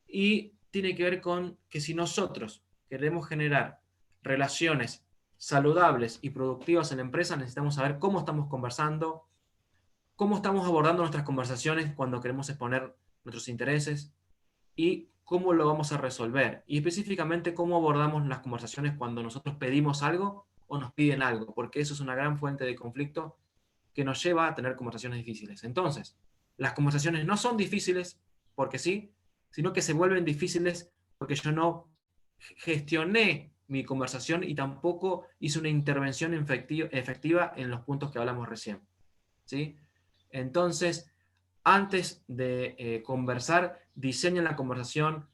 y tiene que ver con que si nosotros queremos generar relaciones saludables y productivas en la empresa, necesitamos saber cómo estamos conversando, cómo estamos abordando nuestras conversaciones cuando queremos exponer nuestros intereses y cómo lo vamos a resolver. Y específicamente cómo abordamos las conversaciones cuando nosotros pedimos algo o nos piden algo, porque eso es una gran fuente de conflicto que nos lleva a tener conversaciones difíciles. Entonces, las conversaciones no son difíciles porque sí, sino que se vuelven difíciles porque yo no gestioné mi conversación y tampoco hice una intervención efectiva en los puntos que hablamos recién. ¿Sí? Entonces, antes de conversar, diseñen la conversación,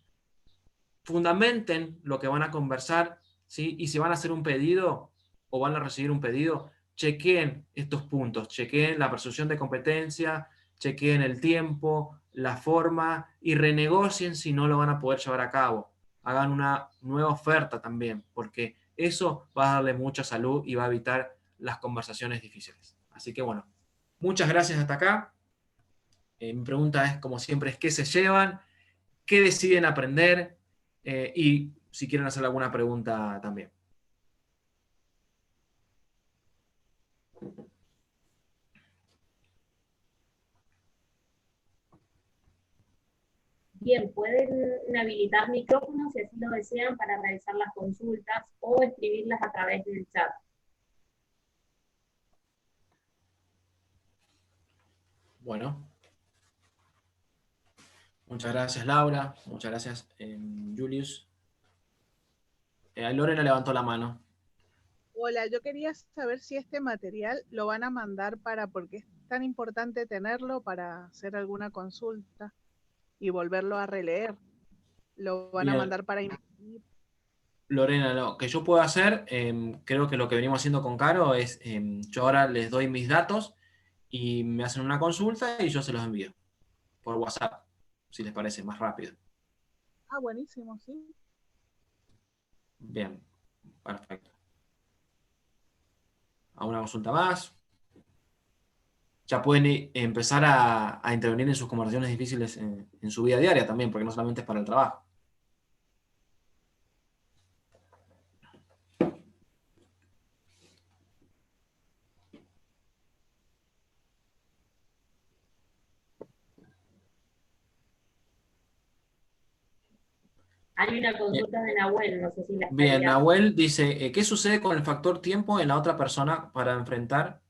fundamenten lo que van a conversar, ¿sí? Y si van a hacer un pedido o van a recibir un pedido, chequeen estos puntos, chequeen la percepción de competencia, chequeen el tiempo, la forma y renegocien si no lo van a poder llevar a cabo. Hagan una nueva oferta también, porque eso va a darle mucha salud y va a evitar las conversaciones difíciles. Así que bueno, muchas gracias hasta acá. Mi pregunta es, como siempre, es qué se llevan, qué deciden aprender y si quieren hacer alguna pregunta también. Bien, pueden habilitar micrófonos si así lo desean para realizar las consultas o escribirlas a través del chat. Bueno, muchas gracias Laura, muchas gracias Julius. Lorena levantó la mano. Hola, yo quería saber si este material lo van a mandar porque es tan importante tenerlo para hacer alguna consulta y volverlo a releer. ¿Lo van a Bien. mandar para imprimir? Lorena, lo que yo puedo hacer, creo que lo que venimos haciendo con Caro es, yo ahora les doy mis datos y me hacen una consulta y yo se los envío por WhatsApp, si les parece más rápido. Ah, buenísimo, sí. Bien, perfecto. ¿A una consulta más? Ya pueden empezar a intervenir en sus conversaciones difíciles en su vida diaria también, porque no solamente es para el trabajo. Hay una consulta de Nahuel, no sé si la Bien, estaría... Nahuel dice, ¿qué sucede con el factor tiempo en la otra persona para enfrentar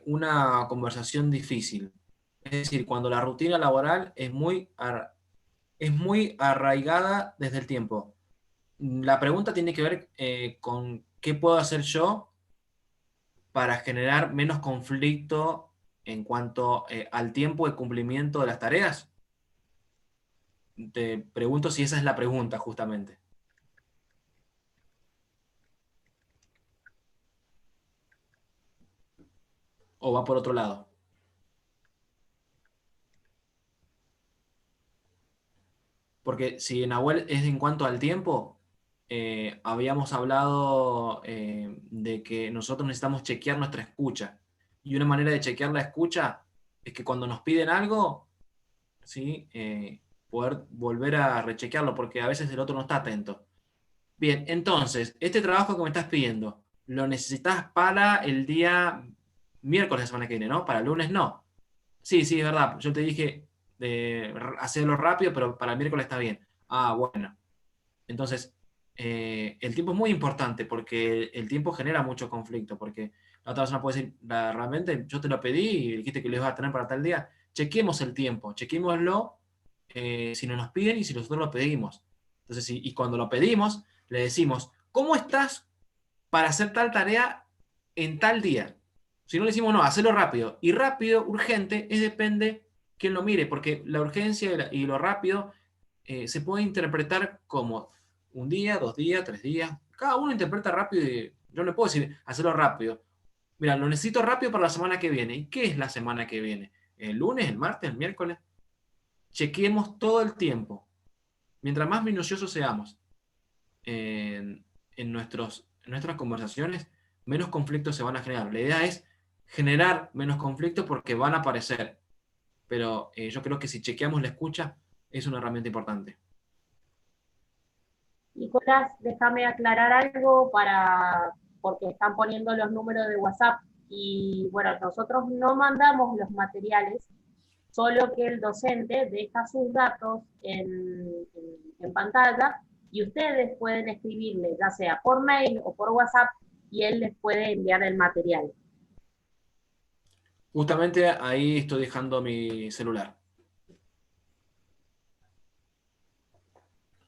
una conversación difícil? Es decir, cuando la rutina laboral es muy arraigada desde el tiempo. La pregunta tiene que ver con qué puedo hacer yo para generar menos conflicto en cuanto al tiempo de cumplimiento de las tareas. Te pregunto si esa es la pregunta, justamente. ¿O va por otro lado? Porque si Nahuel es en cuanto al tiempo, habíamos hablado de que nosotros necesitamos chequear nuestra escucha. Y una manera de chequear la escucha es que cuando nos piden algo, ¿sí? Poder volver a rechequearlo, porque a veces el otro no está atento. Bien, entonces, este trabajo que me estás pidiendo, ¿lo necesitas para el día miércoles de la semana que viene, no? Para el lunes no. Sí, sí, es verdad. Yo te dije de hacerlo rápido, pero para el miércoles está bien. Ah, bueno. Entonces, el tiempo es muy importante porque el tiempo genera mucho conflicto, porque la otra persona puede decir, realmente yo te lo pedí y dijiste que lo ibas a tener para tal día. Chequemos el tiempo, chequémoslo si nos piden y si nosotros lo pedimos. Entonces, y cuando lo pedimos, le decimos, ¿cómo estás para hacer tal tarea en tal día? Si no le decimos, no, hacerlo rápido. Y rápido, urgente, es depende quién lo mire, porque la urgencia y lo rápido se puede interpretar como un día, 2 días, 3 días. Cada uno interpreta rápido y yo no puedo decir hacerlo rápido. Mira, lo necesito rápido para la semana que viene. ¿Y qué es la semana que viene? ¿El lunes, el martes, el miércoles? Chequeemos todo el tiempo. Mientras más minuciosos seamos en nuestras conversaciones, menos conflictos se van a generar. La idea es generar menos conflictos porque van a aparecer. Pero yo creo que si chequeamos la escucha, es una herramienta importante. Nicolás, déjame aclarar algo porque están poniendo los números de WhatsApp y bueno, nosotros no mandamos los materiales, solo que el docente deja sus datos en pantalla y ustedes pueden escribirle, ya sea por mail o por WhatsApp, y él les puede enviar el material. Justamente ahí estoy dejando mi celular.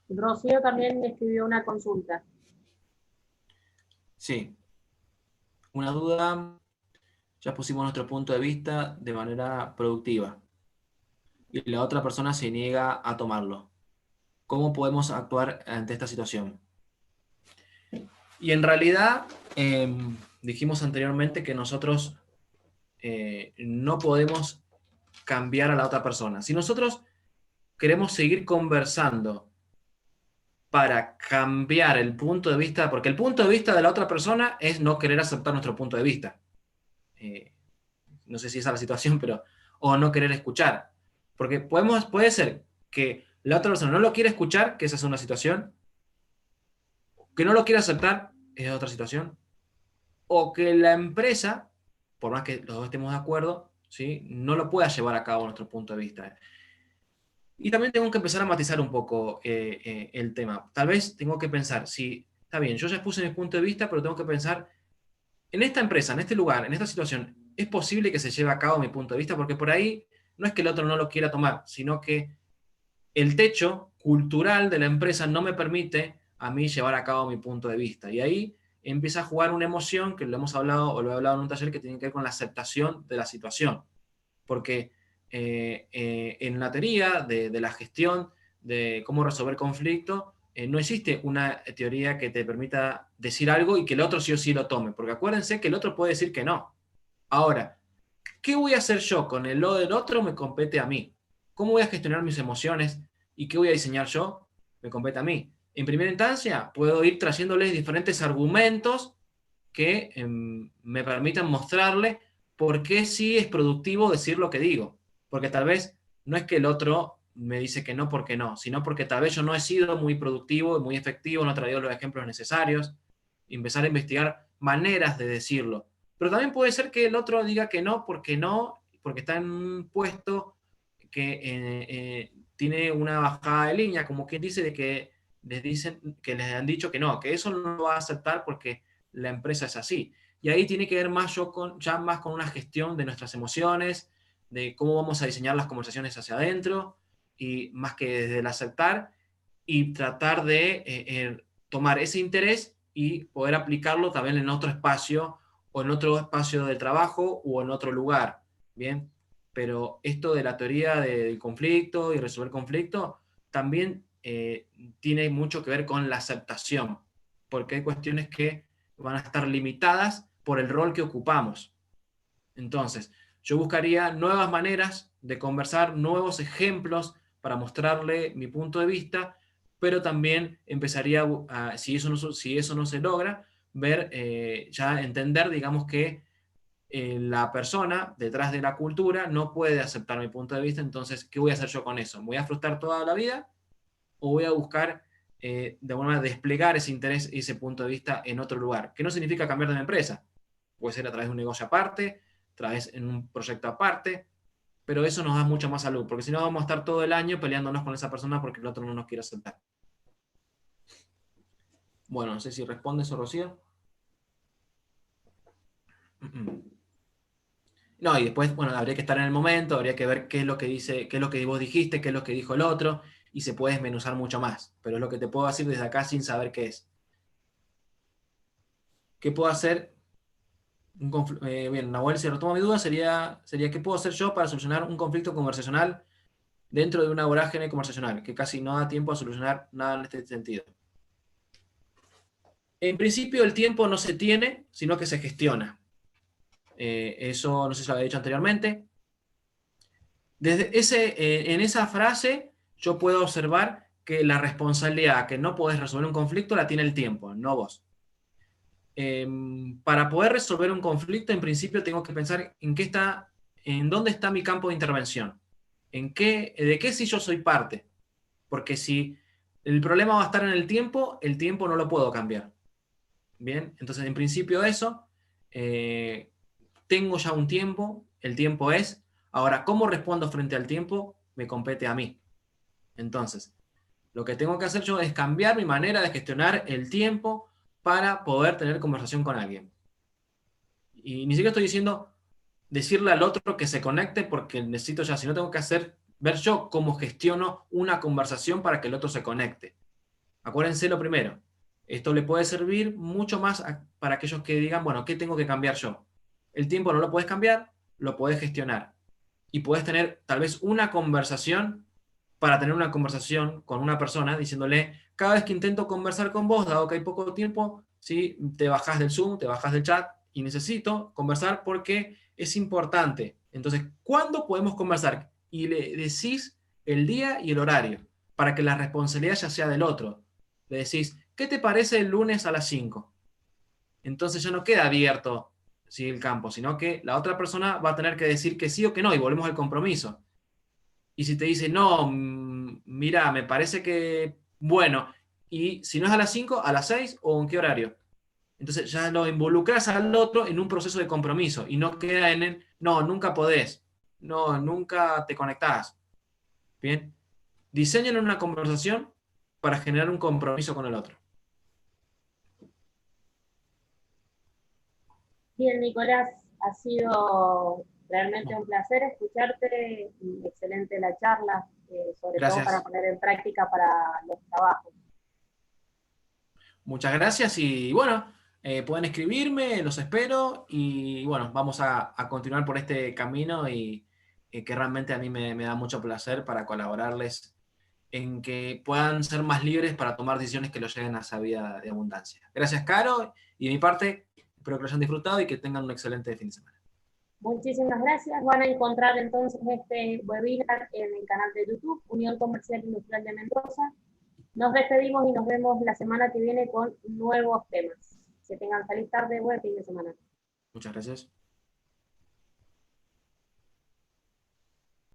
Rocío también me escribió una consulta. Sí. Una duda, ya pusimos nuestro punto de vista de manera productiva y la otra persona se niega a tomarlo. ¿Cómo podemos actuar ante esta situación? Y en realidad, dijimos anteriormente que nosotros no podemos cambiar a la otra persona. Si nosotros queremos seguir conversando para cambiar el punto de vista, porque el punto de vista de la otra persona es no querer aceptar nuestro punto de vista. No sé si esa es la situación, pero o no querer escuchar. Porque puede ser que la otra persona no lo quiere escuchar, que esa es una situación, que no lo quiere aceptar, es otra situación, o que la empresa, por más que los dos estemos de acuerdo, ¿sí?, no lo pueda llevar a cabo nuestro punto de vista. Y también tengo que empezar a matizar un poco el tema. Tal vez tengo que pensar, si está bien, yo ya expuse mi punto de vista, pero tengo que pensar, en esta empresa, en este lugar, en esta situación, ¿es posible que se lleve a cabo mi punto de vista? Porque por ahí no es que el otro no lo quiera tomar, sino que el techo cultural de la empresa no me permite a mí llevar a cabo mi punto de vista. Y ahí empieza a jugar una emoción que lo hemos hablado o lo he hablado en un taller que tiene que ver con la aceptación de la situación. Porque en la teoría de la gestión, de cómo resolver conflictos, no existe una teoría que te permita decir algo y que el otro sí o sí lo tome. Porque acuérdense que el otro puede decir que no. Ahora, ¿qué voy a hacer yo con lo del otro? Me compete a mí. ¿Cómo voy a gestionar mis emociones? ¿Y qué voy a diseñar yo? Me compete a mí. En primera instancia, puedo ir trayéndoles diferentes argumentos que me permitan mostrarle por qué sí es productivo decir lo que digo. Porque tal vez no es que el otro me dice que no porque no, sino porque tal vez yo no he sido muy productivo, muy efectivo, no he traído los ejemplos necesarios, y empezar a investigar maneras de decirlo. Pero también puede ser que el otro diga que no, porque está en un puesto que tiene una bajada de línea, como quien dice, de que les dicen, que les han dicho que no, que eso no lo va a aceptar porque la empresa es así. Y ahí tiene que ver más ya más con una gestión de nuestras emociones, de cómo vamos a diseñar las conversaciones hacia adentro, y más que desde el aceptar y tratar de tomar ese interés y poder aplicarlo también en otro espacio o en otro espacio de trabajo o en otro lugar. Bien, pero esto de la teoría del conflicto y resolver conflicto también tiene mucho que ver con la aceptación, porque hay cuestiones que van a estar limitadas por el rol que ocupamos. Entonces, yo buscaría nuevas maneras de conversar, nuevos ejemplos para mostrarle mi punto de vista, pero también empezaría si eso no se logra, ver, ya entender, digamos, que la persona detrás de la cultura no puede aceptar mi punto de vista. Entonces, ¿qué voy a hacer yo con eso? ¿Me voy a frustrar toda la vida o voy a buscar de alguna manera desplegar ese interés y ese punto de vista en otro lugar? Que no significa cambiar de una empresa, puede ser a través de un negocio aparte, a través en un proyecto aparte, pero eso nos da mucha más salud, porque si no vamos a estar todo el año peleándonos con esa persona porque el otro no nos quiere aceptar. Bueno, no sé si responde eso, Rocío. No, y después, bueno, habría que estar en el momento, habría que ver qué es lo que dice, qué es lo que vos dijiste, qué es lo que dijo el otro, y se puede desmenuzar mucho más. Pero es lo que te puedo decir desde acá sin saber qué es. ¿Qué puedo hacer? Bien, Nahuel, si retoma mi duda, sería ¿qué puedo hacer yo para solucionar un conflicto conversacional dentro de una vorágine conversacional, que casi no da tiempo a solucionar nada en este sentido? En principio el tiempo no se tiene, sino que se gestiona. Eso no sé si lo había dicho anteriormente. En esa frase yo puedo observar que la responsabilidad que no podés resolver un conflicto la tiene el tiempo, no vos. Para poder resolver un conflicto, en principio tengo que pensar en dónde está mi campo de intervención, de qué si yo soy parte. Porque si el problema va a estar en el tiempo no lo puedo cambiar. Bien, entonces en principio eso, tengo ya un tiempo, el tiempo es, ahora cómo respondo frente al tiempo me compete a mí. Entonces, lo que tengo que hacer yo es cambiar mi manera de gestionar el tiempo para poder tener conversación con alguien. Y ni siquiera estoy diciendo decirle al otro que se conecte porque necesito ya, si no tengo que ver yo cómo gestiono una conversación para que el otro se conecte. Acuérdense lo primero, esto le puede servir mucho más para aquellos que digan, bueno, ¿qué tengo que cambiar yo? El tiempo no lo puedes cambiar, lo puedes gestionar. Y puedes tener tal vez una conversación para tener una conversación con una persona diciéndole, cada vez que intento conversar con vos, dado que hay poco tiempo, ¿sí? Te bajás del Zoom, te bajás del chat y necesito conversar porque es importante. Entonces, ¿cuándo podemos conversar? Y le decís el día y el horario para que la responsabilidad ya sea del otro. Le decís, ¿qué te parece el lunes a las 5? Entonces ya no queda abierto, ¿sí? El campo, sino que la otra persona va a tener que decir que sí o que no y volvemos al compromiso. Y si te dice, no, mira, me parece que, bueno, y si no es a las 5, a las 6 o en qué horario. Entonces ya lo involucras al otro en un proceso de compromiso y no queda en el, no, nunca podés, no, nunca te conectás. Bien, diseñan una conversación para generar un compromiso con el otro. Bien, Nicolás, ha sido realmente un placer escucharte, y excelente la charla, sobre todo para Gracias. poner en práctica para los trabajos. Muchas gracias y bueno, pueden escribirme, los espero y bueno, vamos a continuar por este camino y que realmente a mí me da mucho placer para colaborarles en que puedan ser más libres para tomar decisiones que los lleven a esa vida de abundancia. Gracias, Caro, y de mi parte, espero que lo hayan disfrutado y que tengan un excelente fin de semana. Muchísimas gracias. Van a encontrar entonces este webinar en el canal de YouTube, Unión Comercial Industrial de Mendoza. Nos despedimos y nos vemos la semana que viene con nuevos temas. Que tengan feliz tarde, buen fin de semana. Muchas gracias.